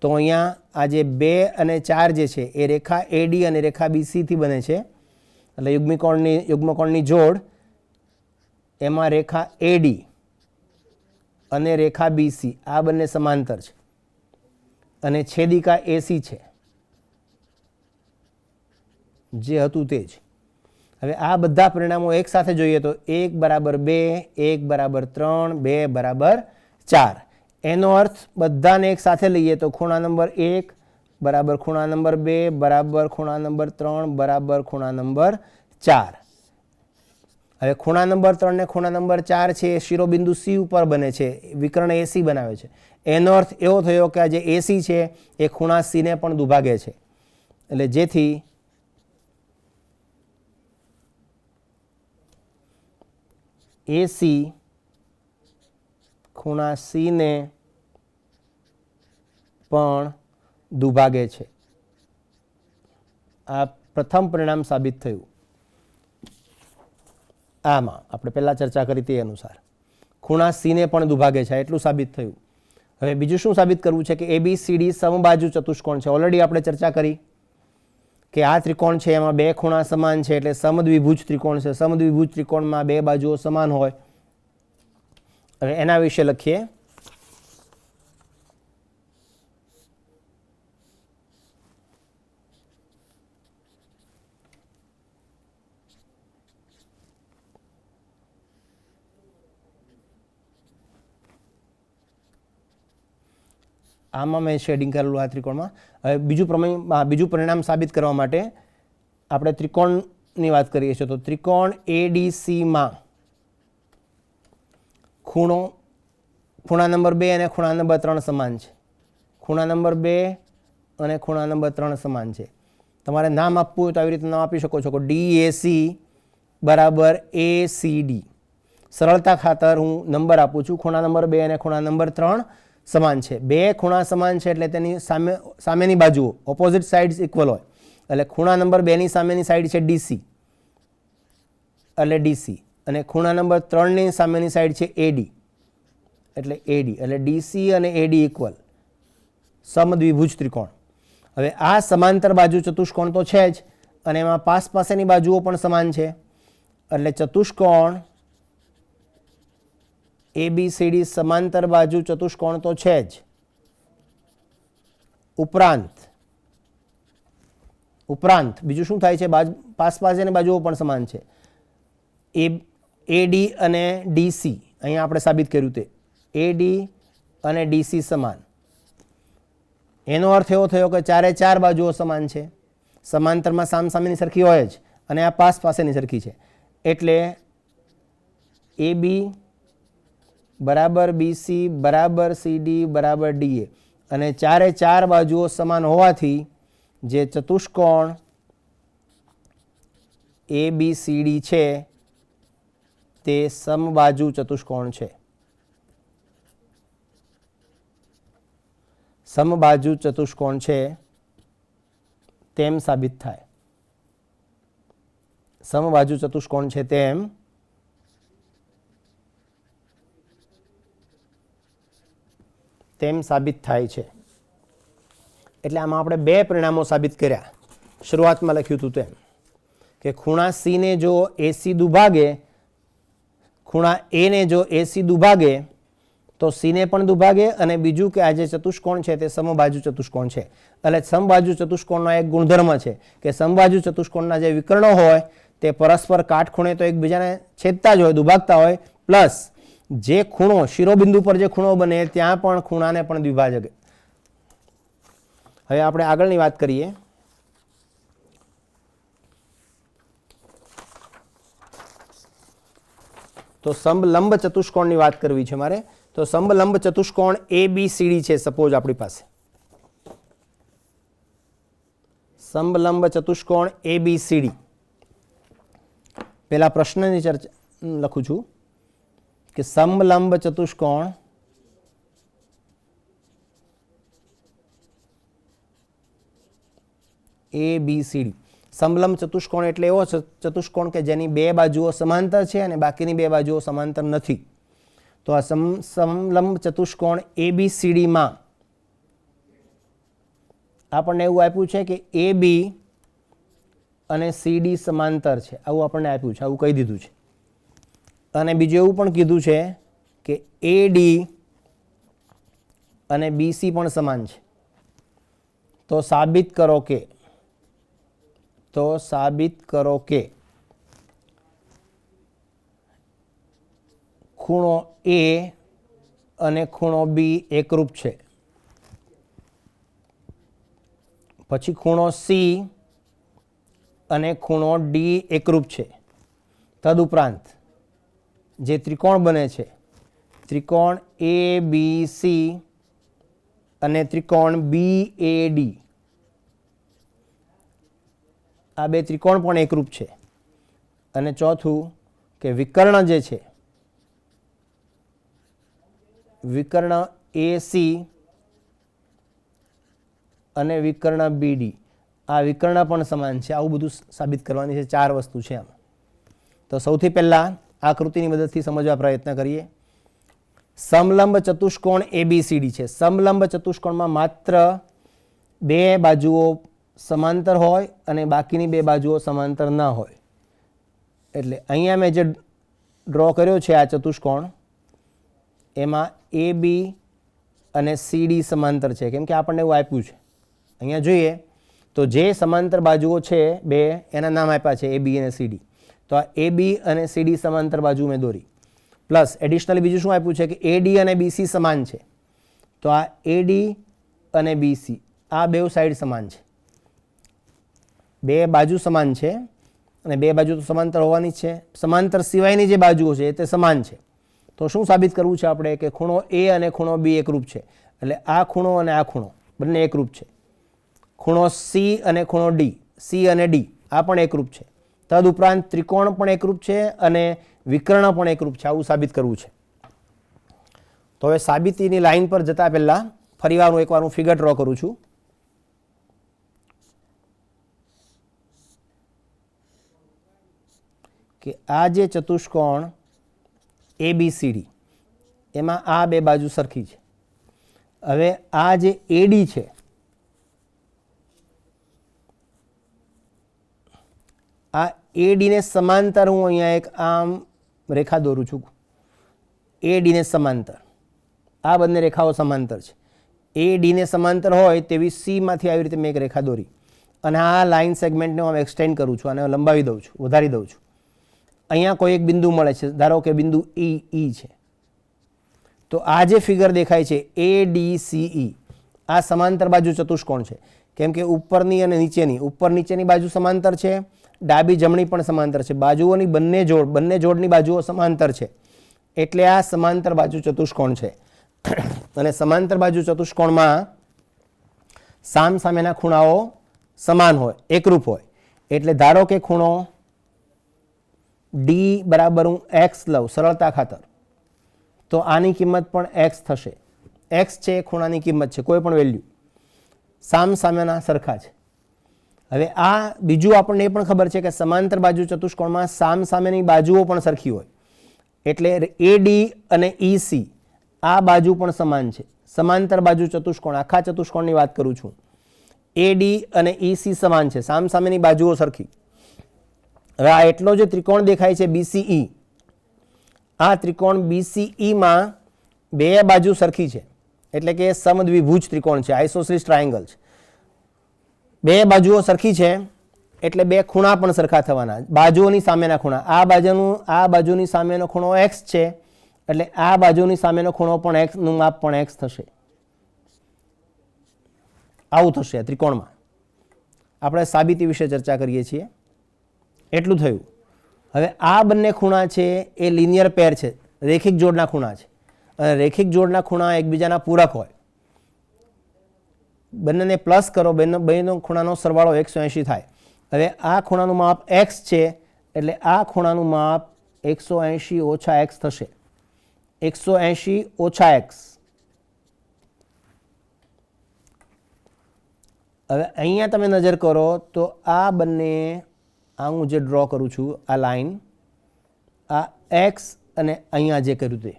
તો અહીંયા આ જે 2 અને 4 જે છે એ રેખા એડી અને રેખા બીસીથી બને છે. એટલે યુગ્મકોણની જોડ એમાં રેખા એડી અને રેખા બીસી આ બંને સમાંતર છે અને છેદિકા એસી છે, જે હતું તે જ. હવે આ બધા પરિણામો એક સાથે જોઈએ તો 1 બરાબર 2, 1 બરાબર 3, 2 બરાબર 4. એનો અર્થ બધાને એક સાથે લઈએ તો ખૂણા નંબર 1 બરાબર ખૂણા નંબર 2 બરાબર ખૂણા નંબર 3 બરાબર ખૂણા નંબર 4. હવે ખૂણા નંબર 3 ને ખૂણા નંબર 4 છે એ શિરોબિંદુ સી ઉપર બને છે, વિકર્ણ એસી બનાવે છે. એનો અર્થ એવો થયો કે આ જે એસી છે એ ખૂણા સીને પણ દુભાગે છે. એટલે જેથી એસી ખૂણા સીને પણ દુભાગે છે. આ પ્રથમ પરિણામ સાબિત થયું. આમાં આપણે પહેલા ચર્ચા કરી તે અનુસાર ખૂણા સીને પણ દુભાગે છે, એટલું સાબિત થયું. હવે બીજું શું સાબિત કરવું છે કે એબીસીડી સમબાજુ ચતુષ્કોણ છે. ઓલરેડી આપણે ચર્ચા કરી કે આ ત્રિકોણ છે એમાં બે ખૂણા સમાન છે એટલે સમદ્વિભુજ ત્રિકોણ છે. સમદ્વિભુજ ત્રિકોણમાં બે બાજુઓ સમાન હોય. હવે એના વિશે લખીએ. આમાં મેં શેડિંગ કરેલું આ ત્રિકોણમાં. હવે બીજું પરિણામ સાબિત કરવા માટે આપણે ત્રિકોણની વાત કરીએ છીએ. તો ત્રિકોણ એડીસીમાં ખૂણા નંબર 2 અને ખૂણા નંબર 3 સમાન છે. ખૂણા નંબર 2 અને ખૂણા નંબર 3 સમાન છે. તમારે નામ આપવું હોય તો આવી રીતે નામ આપી શકો છો કે ડીએસી બરાબર એસીડી. સરળતા ખાતર હું નંબર આપું છું. ખૂણા નંબર 2 અને ખૂણા નંબર 3 સમાન છે. બે ખૂણા સમાન છે એટલે તેની સામેની બાજુઓ ઓપોઝિટ સાઇડ્સ ઇક્વલ હોય. એટલે ખૂણા નંબર 2 ની સામેની સાઈડ છે ડીસી એટલે ડીસી, અને ખૂણા નંબર 3 ની સામેની સાઈડ છે એડી એટલે એડી. એટલે ડીસી અને એડી ઇક્વલ સમદ્વિભુજ ત્રિકોણ. હવે આ સમાંતર બાજુ ચતુષ્કોણ તો છે જ, અને એમાં પાસેની બાજુઓ પણ સમાન છે. એટલે ચતુષ્કોણ એબીસીડી સમાંતર બાજુ ચતુષ્કોણ તો છે જ, ઉપરાંત બીજું શું થાય છે? પાસેની બાજુઓ પણ સમાન છે. એડી અને ડીસી અહીંયા આપણે સાબિત કર્યું તે એડી અને ડીસી સમાન. એનો અર્થ એવો થયો કે ચારે ચાર બાજુઓ સમાન છે. સમાંતરમાં સામસામેની સરખી હોય જ, અને આ પાસેની સરખી છે. એટલે એબી બરાબર બીસી બરાબર સીડી બરાબર ડીએ, અને ચારે ચાર બાજુઓ સમાન હોવાથી જે ચતુષ્કોણ એબીસીડી છે તે સમબાજુ ચતુષ્કોણ છે. સમબાજુ ચતુષ્કોણ છે તેમ સાબિત થાય. સમબાજુ ચતુષ્કોણ છે તેમ સાબિત થાય છે. એટલે આમાં આપણે બે પરિણામો સાબિત કર્યા. શરૂઆતમાં લખ્યું હતું તેમ કે ખૂણા સી ને જો એસી દુભાગે, ખૂણા એ ને જો એસી દુભાગે તો સીને પણ દુભાગે, અને બીજું કે આ જે ચતુષ્કોણ છે તે સમબાજુ ચતુષ્કોણ છે. એટલે સમબાજુ ચતુષ્કોણનો એક ગુણધર્મ છે કે સમબાજુ ચતુષ્કોણના જે વિકર્ણો હોય તે પરસ્પર કાટખૂણે તો એકબીજાને છેદતા જ હોય, દુભાગતા હોય, પ્લસ જે ખૂણો શિરોબિંદુ પર જે ખૂણો બને ત્યાં પણ ખૂણાને પણ દ્વિભાજે. હવે આપણે આગળની વાત કરીએ. તો સમલંબ ચતુષ્કોણની વાત કરવી છે મારે. તો સમલંબ ચતુષ્કોણ ABCD છે સપોઝ આપણી પાસે. સમલંબ ચતુષ્કોણ ABCD. પેલા પ્રશ્નની ચર્ચા લખું છું કે સમલંબ ચતુષ્કોણ ABCD. સમલંબ ચતુષ્કોણ એટલે એવો ચતુષ્કોણ કે જેની બે બાજુઓ સમાંતર છે અને બાકીની બે બાજુઓ સમાંતર નથી. તો આ સમલંબ ચતુષ્કોણ ABCDમાં આપણને એવું આપ્યું છે કે AB અને CD સમાંતર છે, આવું આપણને આપ્યું છે, આવું કહી દીધું છે. અને બીજું એવું પણ કીધું છે કે AD અને BC પણ સમાન છે. તો સાબિત કરો કે ખૂણો A અને ખૂણો B એકરૂપ છે. પછી ખૂણો C અને ખૂણો D એકરૂપ છે. તદુપરાંત જે ત્રિકોણ બને છે, ત્રિકોણ ABC અને ત્રિકોણ BAD, આ બે ત્રિકોણ પણ એકરૂપ છે. અને ચોથું કે વિકર્ણ જે છે, વિકર્ણ AC અને વિકર્ણ BD, આ વિકર્ણ પણ સમાન છે. આવું બધું સાબિત કરવાની છે. 4 વસ્તુ છે આમાં. તો સૌથી પહેલા આકૃતિની મદદથી સમજવા પ્રયત્ન કરીએ. સમલંબ ચતુષ્કોણ ABCD છે. સમલંબ ચતુષ્કોણમાં માત્ર બે બાજુઓ સમાંતર હોય અને બાકીની બે બાજુઓ સમાંતર ના હોય. એટલે અહીંયા મેં જે ડ્રો કર્યો છે આ ચતુષ્કોણ, એમાં AB અને CD સમાંતર છે, કેમ કે આપણને એવું આપ્યું છે. અહીંયા જોઈએ તો જે સમાંતર બાજુઓ છે બે, એના નામ આપ્યા છે AB અને CD. તો આ AB અને CD સમાંતર બાજુ મેં દોરી. પ્લસ એડિશનલી બીજું શું આપ્યું છે કે AD અને BC સમાન છે. તો આ AD અને BC આ બે સાઈડ સમાન છે, બે બાજુ સમાન છે. અને બે બાજુ તો સમાંતર હોવાની જ છે. સમાંતર સિવાયની જે બાજુઓ છે તે સમાન છે. તો શું સાબિત કરવું છે આપણે કે ખૂણો A અને ખૂણો B એકરૂપ છે. એટલે આ ખૂણો અને આ ખૂણો બંને એકરૂપ છે. ખૂણો C અને ખૂણો D, C અને D આ પણ એકરૂપ છે. તદુપરાંત ત્રિકોણ પણ એકરૂપ છે અને વિકર્ણ પણ એકરૂપ છે. આવું સાબિત કરવું છે. તો હવે સાબિતીની લાઈન પર જતા પહેલા ફરીવાર હું એકવાર ફિગર ડ્રો કરું છું. કે આ જે ચતુષ્કોણ ABCD, એમાં આ બે બાજુ સરખી છે. હવે આ જે AD છે, આ AD ને સમાંતર હું અહીંયા એક આમ રેખા દોરું છું. AD ને સમાંતર આ બંને રેખાઓ સમાંતર છે. AD ને સમાંતર હોય તેવી C માંથી આવી રીતે મેં એક રેખા દોરી અને આ લાઇન સેગમેન્ટને હું એક્સટેન્ડ કરું છું, અને લંબાવી દઉં છું, વધારી દઉં છું. અહીંયા કોઈ એક બિંદુ મળે છે, ધારો કે બિંદુ E છે. તો આ જે ફિગર દેખાય છે ADCE, આ સમાંતર બાજુ ચતુષ્કોણ છે. કેમ કે ઉપરની અને નીચેની, ઉપર નીચેની બાજુ સમાંતર છે, ડાબી જમણી પણ સમાંતર છે. બાજુઓની બંને જોડની બાજુઓ સમાંતર છે. એટલે આ સમાંતર બાજુ ચતુષ્કોણ છે. અને સમાંતર બાજુ ચતુષ્કોણમાં સામસામેના ખૂણાઓ સમાન હોય, એકરૂપ હોય. એટલે ધારો કે ખૂણો D બરાબર હું X લઉં સરળતા ખાતર, તો આની કિંમત પણ X થશે. X છે એ ખૂણાની કિંમત છે, કોઈ પણ વેલ્યુ. સામસામેના સરખા છે. હવે આ બીજું આપણને એ પણ ખબર છે કે સમાંતર બાજુ ચતુષ્કોણમાં સામસામેની બાજુઓ પણ સરખી હોય. એટલે AD અને EC આ બાજુ પણ સમાન છે. સમાંતર બાજુ ચતુષ્કોણ, આખા ચતુષ્કોણની વાત કરું છું. AD અને EC સમાન છે, સામસામેની બાજુઓ સરખી. હવે આ એટલો જે ત્રિકોણ દેખાય છે BCE, આ ત્રિકોણ BCEમાં બે બાજુ સરખી છે. એટલે કે સમદ્વિભુજ ત્રિકોણ છે, આઇસોસેલિસ ટ્રાયેંગલ છે. બે બાજુઓ સરખી છે એટલે બે ખૂણા પણ સરખા થવાના. બાજુઓની સામેના ખૂણા, આ બાજુની સામેનો ખૂણો X છે, એટલે આ બાજુની સામેનો ખૂણો પણ X નું માપ પણ X થશે. આવું થશે આ ત્રિકોણમાં. આપણે સાબિતી વિશે ચર્ચા કરીએ છીએ. એટલું થયું. હવે આ બંને ખૂણા છે એ લિનિયર પેર છે, રેખિક જોડના ખૂણા છે, અને રેખિક જોડના ખૂણા એકબીજાના પૂરક હોય. બંનેને પ્લસ કરો, બંને ખૂણાનો સરવાળો 180 થાય. હવે આ ખૂણાનું માપ x છે એટલે આ ખૂણાનું માપ 180 ઓછા x થશે. 180 ઓછા x. હવે અહીંયા તમે નજર કરો તો આ બંને, આ હું જે ડ્રો કરું છું આ લાઈન, આ x અને અહીંયા જે કર્યું તે,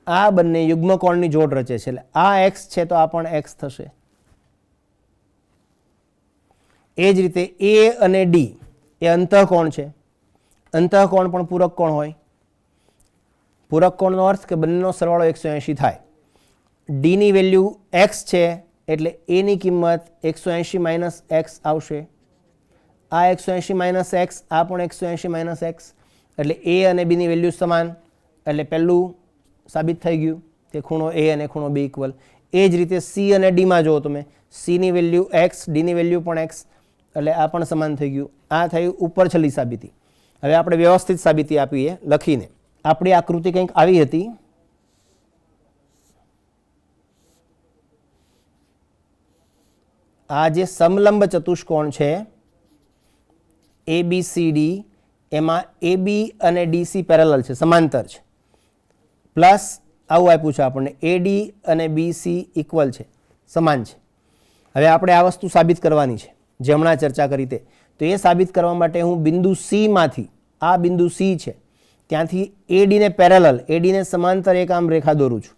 આ બંને યુગ્મકોણની જોડ રચે છે. એટલે આ x છે તો આ પણ x થશે. એ જ રીતે a અને d એ અંતઃકોણ છે. અંતઃકોણ પણ પૂરક કોણ હોય. પૂરક કોણનો અર્થ કે બંનેનો સરવાળો 180 થાય. d ની વેલ્યુ x છે એટલે a ની કિંમત 180 માઇનસ x આવશે. આ 180 માઇનસ x, આ પણ 180 માઇનસ x, એટલે a અને b ની વેલ્યુ સમાન. એટલે પહેલું સાબિત થઈ ગયું કે ખૂણો a અને ખૂણો b ઇક્વલ. એ જ રીતે c અને d માં જુઓ તમે, c ની વેલ્યુ x, d ની વેલ્યુ પણ x, એટલે આ પણ સમાન થઈ ગયું. આ થયું ઉપર છેલ્લી સાબિતી. હવે આપણે વ્યવસ્થિત સાબિતી આપીએ લખીને. આપણી આકૃતિ કંઈક આવી હતી. આ જે સમલંબ ચતુષ્કોણ છે ABCD, એમાં AB અને DC પેરેલલ છે, સમાંતર છે. પ્લસ આવું આપ્યું છે આપણને, AD અને BC ઇક્વલ છે, સમાન છે. હવે આપણે આ વસ્તુ સાબિત કરવાની છે જે હમણાં ચર્ચા કરી તે. તો એ સાબિત કરવા માટે હું બિંદુ C માંથી, આ બિંદુ C છે ત્યાંથી AD ને પેરેલલ, AD ને સમાંતર એક આમ રેખા દોરું છું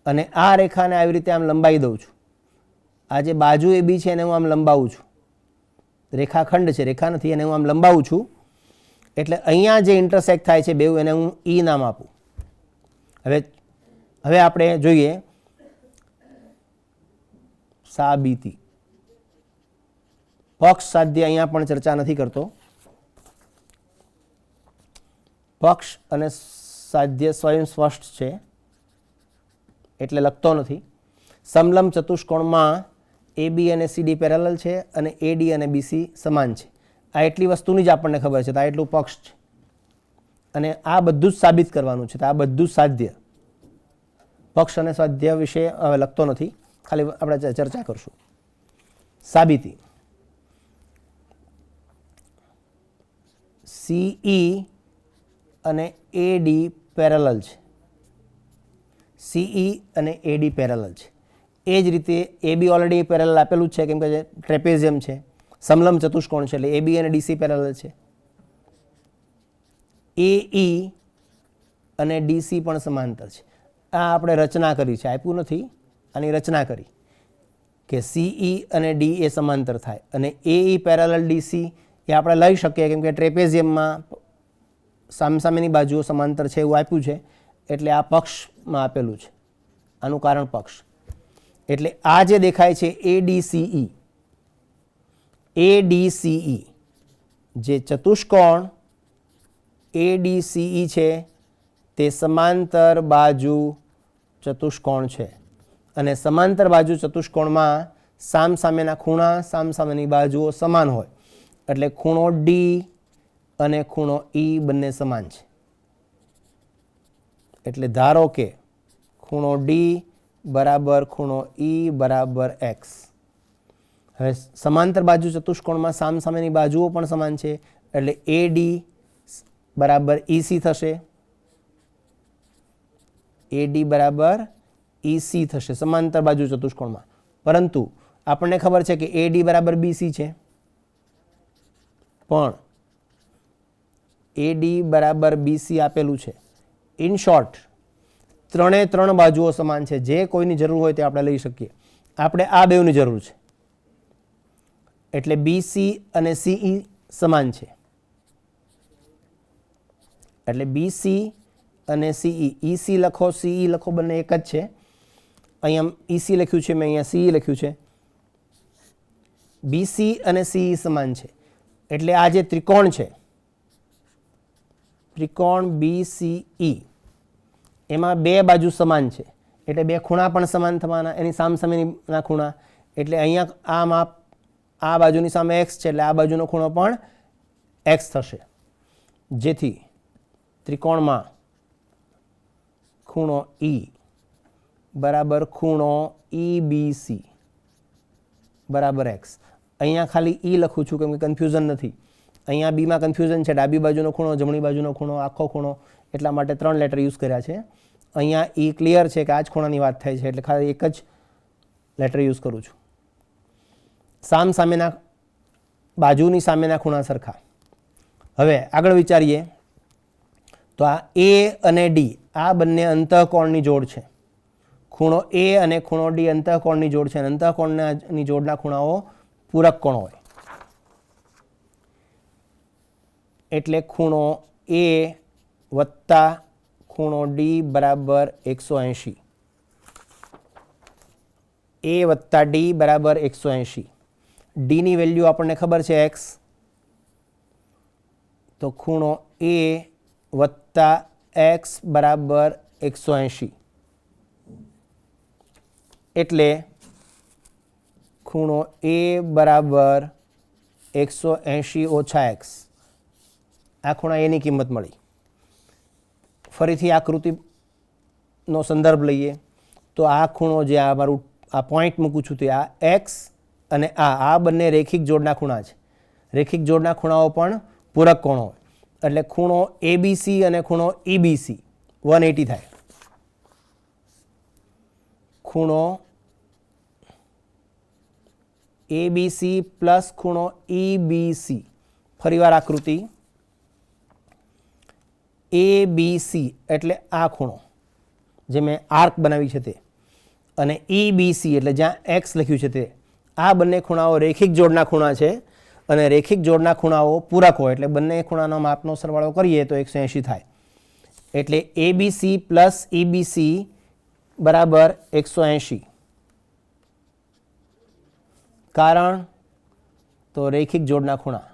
અને આ રેખાને આવી રીતે આમ લંબાવી દઉં છું. આ જે બાજુ AB છે એને હું આમ લંબાવું છું. રેખાખંડ છે, રેખા નથી, એને હું આમ લંબાવું છું. એટલે અહીંયા જે ઇન્ટરસેક્ટ થાય છે બેઉ, એને હું E નામ આપું. હવે આપણે જોઈએ સાબિતી. પક્ષ સાધ્ય અહીંયા પણ ચર્ચા નથી કરતો. પક્ષ અને સાધ્ય સ્વયં સ્પષ્ટ છે એટલે લખતો નથી. સમલંબ ચતુષ્કોણમાં AB અને CD પેરેલલ છે અને AD અને BC સમાન છે. આ એટલી વસ્તુની જ આપણને ખબર છે, તો આ એટલું પક્ષ છે. અને આ બધું જ સાબિત કરવાનું છે, તો આ બધું જ સાધ્ય. પક્ષ અને સાધ્ય વિશે હવે લખતો નથી, ખાલી આપણે ચર્ચા કરશું. સાબિતી. CE અને AD પેરેલલ છે. CE અને AD પેરેલલ છે. એ જ રીતે AB ઓલરેડી પેરેલલ આપેલું જ છે, કેમ કે ટ્રેપેઝિયમ છે, સમલંબ ચતુષ્કોણ છે, એટલે AB અને DC પેરેલલ છે. AE અને DC પણ સમાંતર છે. આ આપણે રચના કરી છે, આપ્યું નથી, આની રચના કરી કે CE અને D એ સમાંતર થાય અને AE પેરેલલ DC એ આપણે લઈ શકીએ, કેમ કે ટ્રેપેઝિયમમાં સામસામેની બાજુઓ સમાંતર છે એવું આપ્યું છે, એટલે આ પક્ષમાં આપેલું છે. આનું કારણ પક્ષ. એટલે આ જે દેખાય છે ADCE, ADCE જે ચતુષ્કોણ ADCE છે તે સમાંતર બાજુ ચતુષ્કોણ છે. અને સમાંતર બાજુ ચતુષ્કોણમાં સામસામેના ખૂણા, સામસામેની બાજુઓ સમાન હોય, એટલે ખૂણો D અને ખૂણો E બંને સમાન છે. એટલે ધારો કે ખૂણો D બરાબર ખૂણો E બરાબર x. હવે સમાંતર બાજુ ચતુષ્કોણમાં સામસામેની બાજુઓ પણ સમાન છે, એટલે AD બરાબર EC થશે. AD બરાબર EC થશે સમાંતર બાજુ ચતુષ્કોણમાં. પરંતુ આપણને ખબર છે કે AD બરાબર BC છે, પણ AD બરાબર BC આપેલું છે. ઇન શોર્ટ, ત્રણે ત્રણ બાજુઓ સમાન છે. જે કોઈની જરૂર હોય તે આપણે લઈ શકીએ. આપણે આ બેઉની જરૂર છે, એટલે BC અને CE સમાન છે. એટલે BC અને CE, EC લખો, CE લખો, બંને એક જ છે. અહીંયા EC લખ્યું છે, મેં અહીંયા CE લખ્યું છે. BC અને CE સમાન છે. એટલે આ જે ત્રિકોણ છે, ત્રિકોણ BCE, એમાં બે બાજુ સમાન છે, એટલે બે ખૂણા પણ સમાન થવાના, એની સામસામેના ખૂણા. એટલે અહીંયા આ માપ, આ બાજુની સામે x છે, એટલે આ બાજુનો ખૂણો પણ x થશે. જેથી ત્રિકોણમાં ખૂણો E બરાબર ખૂણો EBC બરાબર x. અહીંયા ખાલી E લખું છું કેમ કે કન્ફ્યુઝન નથી. અહીંયા બીમાં કન્ફ્યુઝન છે, ડાબી બાજુનો ખૂણો, જમણી બાજુનો ખૂણો, આખો ખૂણો, એટલા માટે 3 લેટર યુઝ કર્યા છે. અહીંયા E ક્લિયર છે કે આ જ ખૂણાની વાત થાય છે એટલે ખાલી એક જ લેટર યુઝ કરું છું. સામેના બાજુની સામેના ખૂણા સરખા. હવે આગળ વિચારીએ તો આ A અને D આ બંને અંતઃકોણની જોડ છે. ખૂણો A અને ખૂણો D અંતઃકોણની જોડ છે અને અંતઃકોણની જોડના ખૂણાઓ પૂરક કોણ હોય એટલે ખૂણો A વત્તા ખૂણો D બરાબર 180. A વત્તા D બરાબર 180. D ની વેલ્યુ આપણને ખબર છે x, તો ખૂણો A વત્તા x બરાબર 180 એટલે ખૂણો A બરાબર 180 ઓછા x. આ ખૂણા એની કિંમત મળી. ફરીથી આકૃતિનો સંદર્ભ લઈએ તો આ ખૂણો જે આ મારું આ પોઈન્ટ મૂકું છું તે આ x અને આ બંને રેખિક જોડના ખૂણા છે. રેખિક જોડના ખૂણાઓ પણ પૂરક કોણ હોય એટલે ખૂણો ABC અને ખૂણો EBC 180 થાય. ખૂણો ABC પ્લસ ખૂણો EBC, ફરીવાર આકૃતિ ABC એટલે આ ખૂણો જે મેં આર્ક બનાવી છે તે, અને EBC એટલે જ્યાં x લખ્યું છે તે, આ બંને ખૂણાઓ રેખિક જોડના ખૂણા છે અને રેખિક જોડના ખૂણાઓ પૂરક હોય એટલે બંને ખૂણાનો માપનો સરવાળો કરીએ તો 180 થાય. એટલે ABC પ્લસ EBC બરાબર 180. કારણ તો રેખિક જોડના ખૂણા.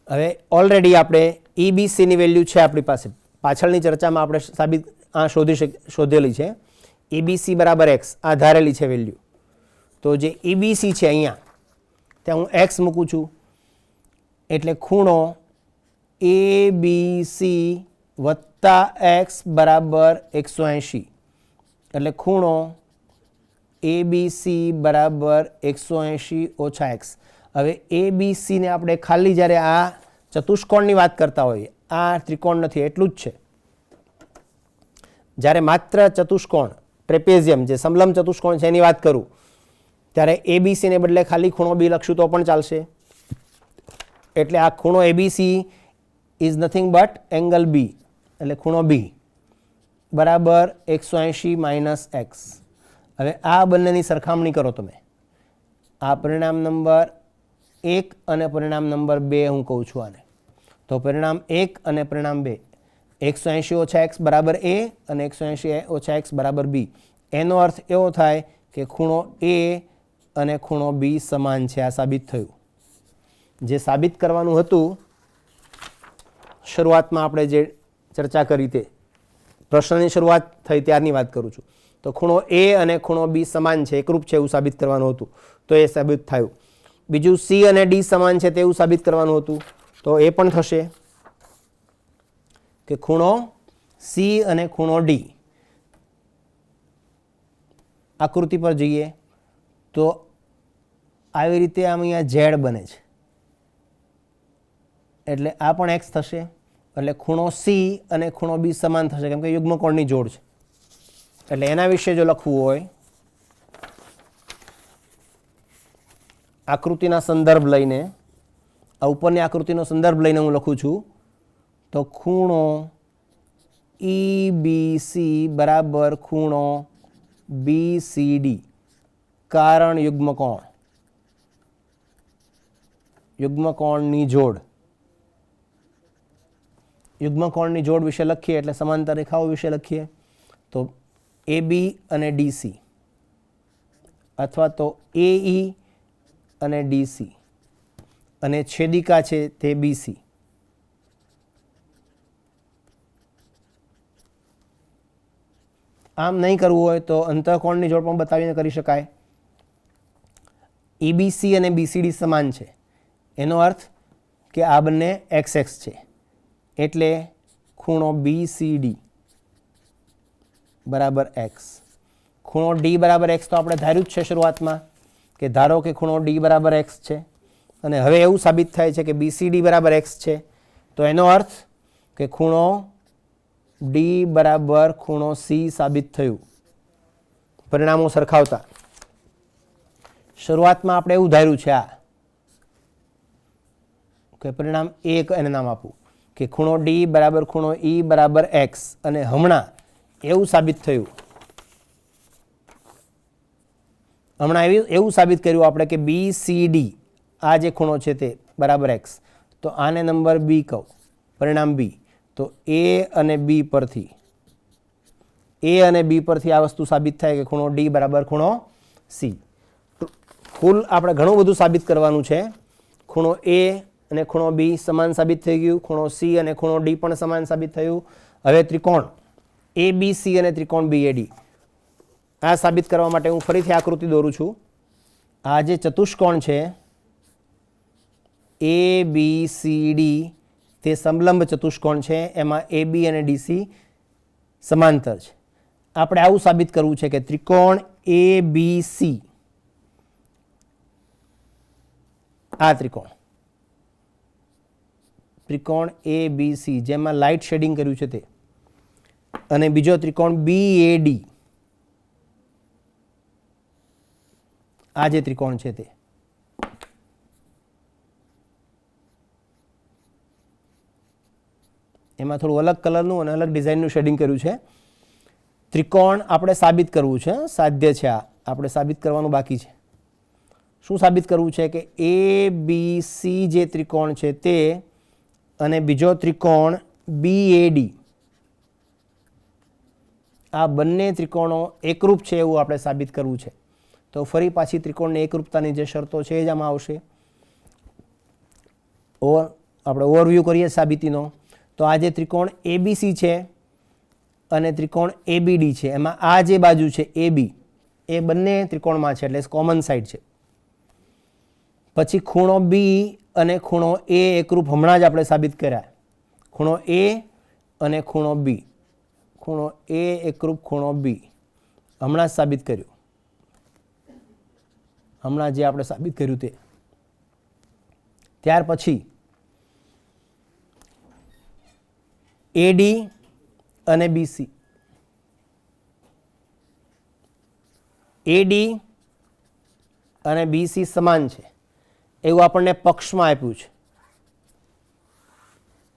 હવે ઓલરેડી આપણે EBC ની વેલ્યુ છે આપણી પાસે, પાછળની ચર્ચામાં આપણે શોધેલી છે. EBC બરાબર x આ ધારેલી છે વેલ્યુ. તો જે EBC છે અહીંયા ત્યાં હું x મૂકું છું એટલે ખૂણો ABC વત્તા x બરાબર 180 એટલે ખૂણો ABC બરાબર 180 ઓછા x. હવે ABC ને આપણે ખાલી જ્યારે આ ચતુષ્કોણની વાત કરતા હોઈએ, આ ત્રિકોણ નથી એટલું જ છે. જ્યારે માત્ર ચતુષ્કોણ ટ્રેપેઝિયમ જે સમલંબ ચતુષ્કોણ છે એની વાત કરું ત્યારે ABC ને બદલે ખાલી ખૂણો B લખશું તો પણ ચાલશે. એટલે આ ખૂણો ABC is nothing but angle B એટલે ખૂણો B બરાબર 180 માઇનસ x. હવે આ બંનેની સરખામણી કરો તમે. આ પરિણામ નંબર 1 અને પરિણામ નંબર 2 હું કહું છું આને. તો પરિણામ 1 અને પરિણામ 2 180 ઓછા x બરાબર A અને 180 ઓછા x બરાબર B. એનો અર્થ એવો થાય કે ખૂણો A અને ખૂણો B સમાન છે. આ સાબિત થયું. જે સાબિત કરવાનું હતું શરૂઆતમાં આપણે જે ચર્ચા કરી તે પ્રશ્નની શરૂઆત થઈ ત્યારની વાત કરું છું. તો ખૂણો A અને ખૂણો B સમાન છે, એકરૂપ છે એવું સાબિત કરવાનું હતું, તો એ સાબિત થયું. બીજું C અને D સમાન છે તેવું સાબિત કરવાનું હતું, તો એ પણ થશે કે ખૂણો C અને ખૂણો D. આકૃતિ પર જઈએ તો આવી રીતે આમ અહીંયા Z બને છે એટલે આ પણ x થશે. એટલે ખૂણો C અને ખૂણો B સમાન થશે કેમ કે યુગ્મકોણની જોડ છે. એટલે એના વિશે જો લખવું હોય આકૃતિના સંદર્ભ લઈને, આ ઉપરની આકૃતિનો સંદર્ભ લઈને હું લખું છું તો ખૂણો EBC બરાબર ખૂણો BCD કારણ યુગ્મકોણ, યુગ્મકોણની જોડ. યુગ્મકોણની જોડ વિશે લખીએ એટલે સમાંતર રેખાઓ વિશે લખીએ તો AB અને DC અથવા તો AE અને DC અને છેદિકા છે તે BC. આમ નહીં કરવું હોય તો અંતઃકોણની જોડ પણ બતાવીને કરી શકાય. EBC અને BCD સમાન છે, એનો અર્થ કે આ બંને એક્સ એક્સ છે, એટલે ખૂણો BCD બરાબર એક્સ. ખૂણો D બરાબર એક્સ તો આપણે ધાર્યું જ છે શરૂઆતમાં કે ધારો કે ખૂણો D બરાબર એક્સ છે, અને હવે એવું સાબિત થાય છે કે BCD બરાબર એક્સ છે, તો એનો અર્થ કે ખૂણો D બરાબર ખૂણો C સાબિત થયું. પરિણામો સરખાવતા શરૂઆતમાં આપણે એવું ધાર્યું છે આ કે પરિણામ 1 એને નામ આપું કે ખૂણો D બરાબર ખૂણો E બરાબર એક્સ, અને હમણાં એવું સાબિત થયું, એવું સાબિત કર્યું આપણે કે BCD આ જે ખૂણો છે તે બરાબર એક્સ, તો આને નંબર B કહું, પરિણામ B. તો A અને B પરથી આ વસ્તુ સાબિત થાય કે ખૂણો D બરાબર ખૂણો C. કુલ આપણે ઘણું બધું સાબિત કરવાનું છે. ખૂણો A અને ખૂણો B સમાન સાબિત થઈ ગયું, ખૂણો C અને ખૂણો D પણ સમાન સાબિત થયું. હવે ત્રિકોણ ABC અને ત્રિકોણ BAD આ સાબિત કરવા માટે હું ફરીથી આકૃતિ દોરું છું. આ જે ચતુષ્કોણ છે ABCD તે સમલંબ ચતુષ્કોણ છે, એમાં AB અને DC સમાંતર છે. આપણે આવું સાબિત કરવું છે કે ત્રિકોણ ABC, આ ત્રિકોણ ABC જેમાં લાઇટ શેડિંગ કર્યું છે તે, અને બીજો ત્રિકોણ BAD આ જે ત્રિકોણ છે તે, એમાં થોડું અલગ કલરનું અને અલગ ડિઝાઇનનું શેડિંગ કર્યું છે. ત્રિકોણ આપણે સાબિત કરવું છે, સાધ્ય છે, આ આપણે સાબિત કરવાનું બાકી છે. શું સાબિત કરવું છે કે ABC જે ત્રિકોણ છે તે અને બીજો ત્રિકોણ BAD આ બંને ત્રિકોણો એકરૂપ છે એવું આપણે સાબિત કરવું છે. તો ફરી પાછી ત્રિકોણની એકરૂપતાની જે શરતો છે એ જ આમાં આવશે. આપણે ઓવરવ્યૂ કરીએ સાબિતીનો. તો આ જે ત્રિકોણ ABC છે અને ત્રિકોણ ABD છે, એમાં આ જે બાજુ છે AB એ બંને ત્રિકોણમાં છે, એટલે કોમન સાઈડ છે. પછી ખૂણો B અને ખૂણો A એકરૂપ હમણાં જ આપણે સાબિત કર્યા. ખૂણો A અને ખૂણો B, ખૂણો A એકરૂપ ખૂણો B હમણાં જ સાબિત કર્યું, હમણાં જે આપણે સાબિત કર્યું તે. ત્યાર પછી AD અને BC, AD અને BC સમાન છે એવું આપણને પક્ષમાં આપ્યું છે.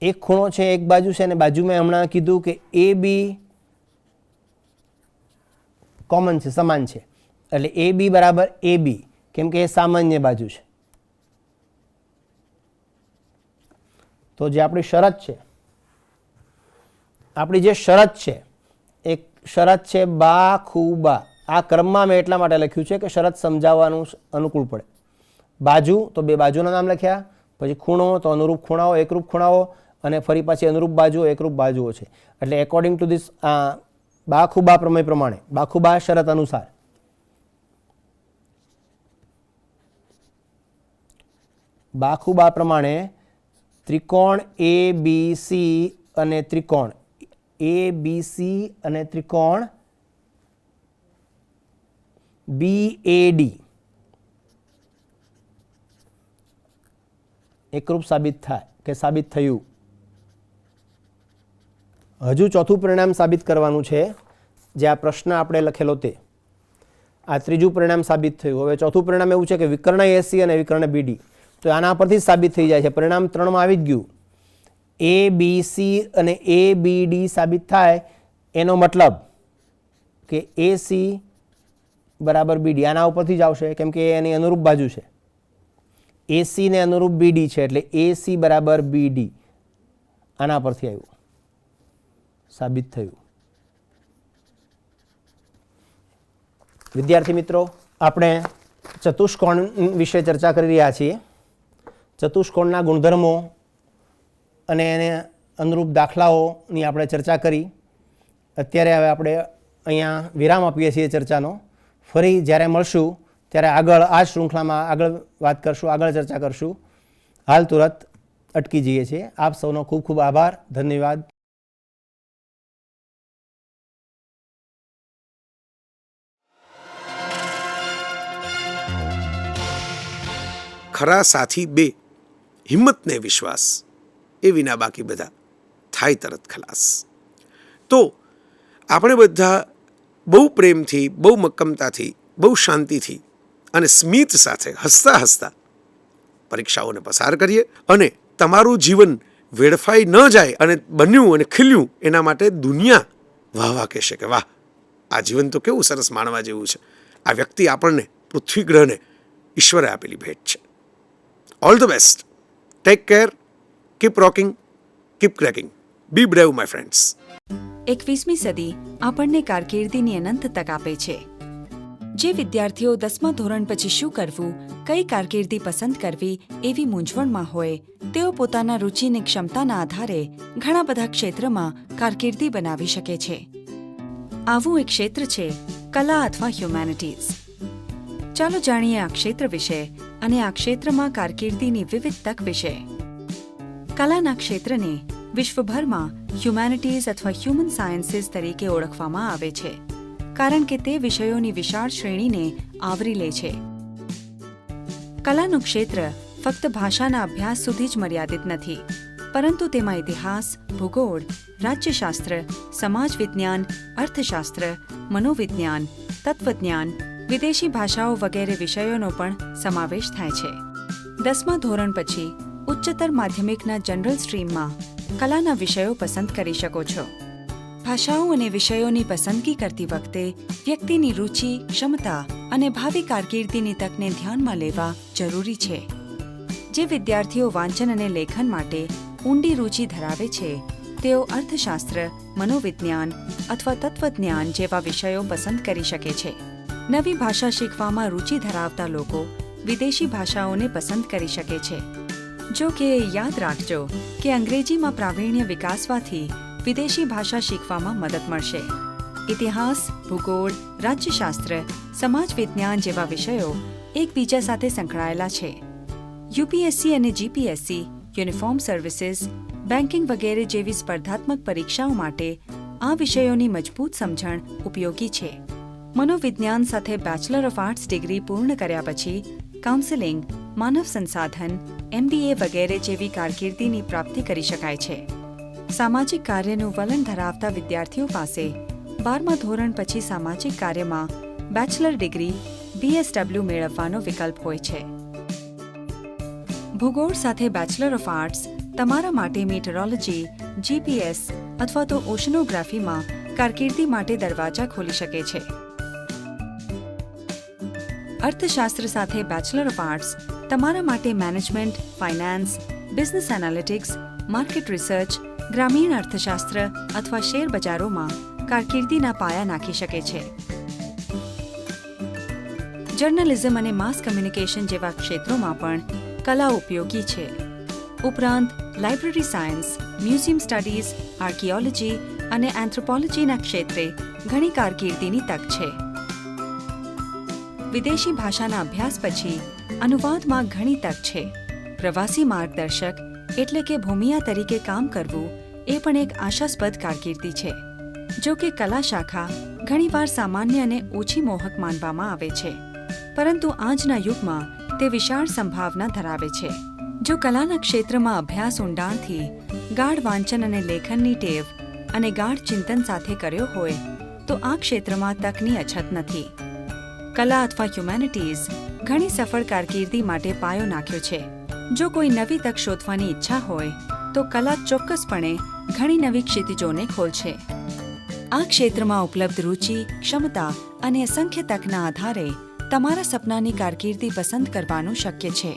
એક ખૂણો છે એક બાજુ છે, અને બાજુમાં હમણાં કીધું કે AB કોમન છે, સમાન છે, એટલે AB બરાબર AB, કેમ કે એ સામાન્ય બાજુ છે. તો જે આપણી શરત છે, આપણી જે શરત છે એક શરત છે બાખુબા. આ ક્રમમાં મેં એટલા માટે લખ્યું છે કે શરત સમજાવવાનું અનુકૂળ પડે. બાજુ તો બે બાજુના નામ લખ્યા, પછી ખૂણો તો અનુરૂપ ખૂણાઓ, એકરૂપ ખૂણાઓ, અને ફરી પાછી અનુરૂપ બાજુઓ, એકરૂપ બાજુઓ છે. એટલે એકોર્ડિંગ ટુ ધીસ બાખુબા પ્રમેય પ્રમાણે, બાખુબા શરત અનુસાર બાખુબા પ્રમાણે ત્રિકોણ ABC અને ત્રિકોણ ABC અને ત્રિકોણ BAD એકરૂપ સાબિત થાય કે સાબિત થયું. હજુ ચોથું પરિણામ સાબિત કરવાનું છે, જે આ પ્રશ્ન આપણે લખેલો તે. આ ત્રીજું પરિણામ સાબિત થયું. હવે ચોથું પરિણામ એવું છે કે વિકર્ણ AC અને વિકર્ણ BD, તો આના પરથી જ સાબિત થઈ જાય છે. પરિણામ 3 માં આવી જ ગયું. ABC અને ABD સાબિત થાય એનો મતલબ કે AC બરાબર BD આના ઉપરથી જ આવશે, કેમ કે એની અનુરૂપ બાજુ છે. AC ને અનુરૂપ BD છે, એટલે AC બરાબર BD આના પરથી આવ્યું, સાબિત થયું. વિદ્યાર્થી મિત્રો, આપણે ચતુષ્કોણ વિશે ચર્ચા કરી રહ્યા છીએ. ચતુષ્કોણના ગુણધર્મો અને એને અનુરૂપ દાખલાઓની આપણે ચર્ચા કરી. અત્યારે હવે આપણે અહીંયા વિરામ આપીએ છીએ ચર્ચાનો. ફરી જ્યારે મળશું ત્યારે આગળ આ શૃંખલામાં આગળ વાત કરશું, આગળ ચર્ચા કરશું. હાલ તુરંત અટકી જઈએ છીએ. આપ સૌનો ખૂબ ખૂબ આભાર, ધન્યવાદ. ખરા સાથી બે, હિંમત ને વિશ્વાસ, એ વિના બાકી બધા થાય તરત ખલાસ. તો આપણે બધા બહુ પ્રેમથી, બહુ મક્કમતાથી, બહુ શાંતિથી અને સ્મિત સાથે હસતા હસતા પરીક્ષાઓને પસાર કરીએ અને તમારું જીવન વેડફાઈ ન જાય અને બન્યું અને ખીલ્યું એના માટે દુનિયા વાહ વાહ કહેશે કે વાહ, આ જીવન તો કેવું સરસ માણવા જેવું છે. આ વ્યક્તિ આપણને, પૃથ્વી ગ્રહને ઈશ્વરે આપેલી ભેટ છે. All the best. Take care. Keep rocking. Keep cracking. Be brave my friends. 21મી સદી આપણને કારકિર્દીની અનંત તક આપે છે. જે વિદ્યાર્થીઓ 10મા ધોરણ પછી શું કરવું, કઈ કારકિર્દી પસંદ કરવી એવી મૂંઝવણમાં હોય, તેઓ પોતાના રુચિની ક્ષમતાના આધારે ઘણા બધા ક્ષેત્રમાં કારકિર્દી બનાવી શકે છે. આવું એક ક્ષેત્ર છે કલા અથવા હ્યુમેનિટીઝ. ચાલો જાણીએ આ ક્ષેત્ર વિશે અને આ ક્ષેત્રમાં કારકિર્દીની વિવિધ તક વિશે. કલાના ક્ષેત્રને વિશ્વભરમાં હ્યુમેનિટીઝ અથવા હ્યુમન સાયન્સીસ તરીકે ઓળખવામાં આવે છે, કારણ કે તે વિષયોની વિશાળ શ્રેણીને આવરી લે છે. કલાનું ક્ષેત્ર ફક્ત ભાષાના અભ્યાસ સુધી જ મર્યાદિત નથી, પરંતુ તેમાં ઇતિહાસ, ભૂગોળ, રાજ્યશાસ્ત્ર, સમાજ વિજ્ઞાન, અર્થશાસ્ત્ર, મનોવિજ્ઞાન, તત્વજ્ઞાન, વિદેશી ભાષાઓ વગેરે વિષયોનો પણ સમાવેશ થાય છે. 10મા ધોરણ પછી ઉચ્ચતર માધ્યમિકના જનરલ સ્ટ્રીમમાં કલાના વિષયો પસંદ કરી શકો છો. ભાષાઓ અને વિષયોની પસંદગી કરતી વખતે વ્યક્તિની રુચિ, ક્ષમતા અને ભાવિ કારકિર્દીની તકને ધ્યાનમાં લેવા જરૂરી છે. જે વિદ્યાર્થીઓ વાંચન અને લેખન માટે ઊંડી રુચિ ધરાવે છે, તેઓ અર્થશાસ્ત્ર, મનોવિજ્ઞાન અથવા તત્વજ્ઞાન જેવા વિષયો પસંદ કરી શકે છે. નવી ભાષા શીખવામાં રુચિ ધરાવતા લોકો વિદેશી ભાષાઓને પસંદ કરી શકે છે. જો કે યાદ રાખજો કે અંગ્રેજીમાં પ્રાવીણ્ય વિકાસવાથી વિદેશી ભાષા શીખવામાં મદદ મળશે. ઇતિહાસ, ભૂગોળ, રાજ્યશાસ્ત્ર, સમાજ વિજ્ઞાન જેવા વિષયો એકબીજા સાથે સંકળાયેલા છે. યુપીએસસી અને જીપીએસસી, યુનિફોર્મ સર્વિસીસ, બેન્કિંગ વગેરે જેવી સ્પર્ધાત્મક પરીક્ષાઓ માટે આ વિષયોની મજબૂત સમજણ ઉપયોગી છે. મનોવિજ્ઞાન સાથે બેચલર ઓફ આર્ટ્સ ડિગ્રી પૂર્ણ કર્યા પછી કાઉન્સેલિંગ, માનવ સંસાધન, MBA વગેરે જેવી કારકિર્દીની પ્રાપ્તિ કરી શકાય છે. સામાજિક કાર્યનું વલણ ધરાવતા વિદ્યાર્થીઓ પાસે 12મા ધોરણ પછી સામાજિક કાર્યમાં બેચલર ડિગ્રી BSW મેળવવાનો વિકલ્પ હોય છે. ભૂગોળ સાથે બેચલર ઓફ આર્ટ્સ તમારા માટે મીટરોલોજી, GPS અથવા તો ઓશનોગ્રાફીમાં કારકિર્દી માટે દરવાજા ખોલી શકે છે. અર્થશાસ્ત્ર સાથે બેચલર ઓફ આર્ટ્સ તમારા માટે management, finance, business analytics, market research, ગ્રામીણ અર્થશાસ્ત્ર અથવા શેર બજારોમાં કારકિર્દીના પાયા નાખી શકે છે. જર્નલિઝમ અને માસ કમ્યુનિકેશન જેવા ક્ષેત્રોમાં પણ કલા ઉપયોગી છે. ઉપરાંત library science, museum studies, archaeology અને એન્થ્રોપોલોજીના ક્ષેત્રે ઘણી કારકિર્દીની તક છે. વિદેશી ભાષાના અભ્યાસ પછી અનુવાદમાં ઘણી તક છે. પ્રવાસી માર્ગદર્શક એટલે કે ભૂમિયા તરીકે કામ કરવું એ પણ એક આશાસ્પદ કારકિર્દી છે. જો કે કલા શાખા ઘણીવાર સામાન્ય અને ઓછી મોહક માનવામાં આવે છે, પરંતુ આજના યુગમાં તે વિશાળ સંભાવના ધરાવે છે. જો કલાના ક્ષેત્રમાં અભ્યાસ ઊંડાણથી, ગાઢ વાંચન અને લેખનની ટેવ અને ગાઢ ચિંતન સાથે કર્યો હોય તો આ ક્ષેત્રમાં તકની અછત નથી. કલા અથવા હ્યુમેનિટીઝ ઘણી સફળ કારકિર્દી માટે પાયો નાખ્યો છે. જો કોઈ નવી તક શોધવાની ઈચ્છા હોય તો કલા ચોક્કસપણે ઘણી નવી ક્ષિતિજોને ખોલશે. આ ક્ષેત્રમાં ઉપલબ્ધ રુચિ, ક્ષમતા અને અસંખ્ય તકના આધારે તમારા સપનાની કારકિર્દી પસંદ કરવાનું શક્ય છે.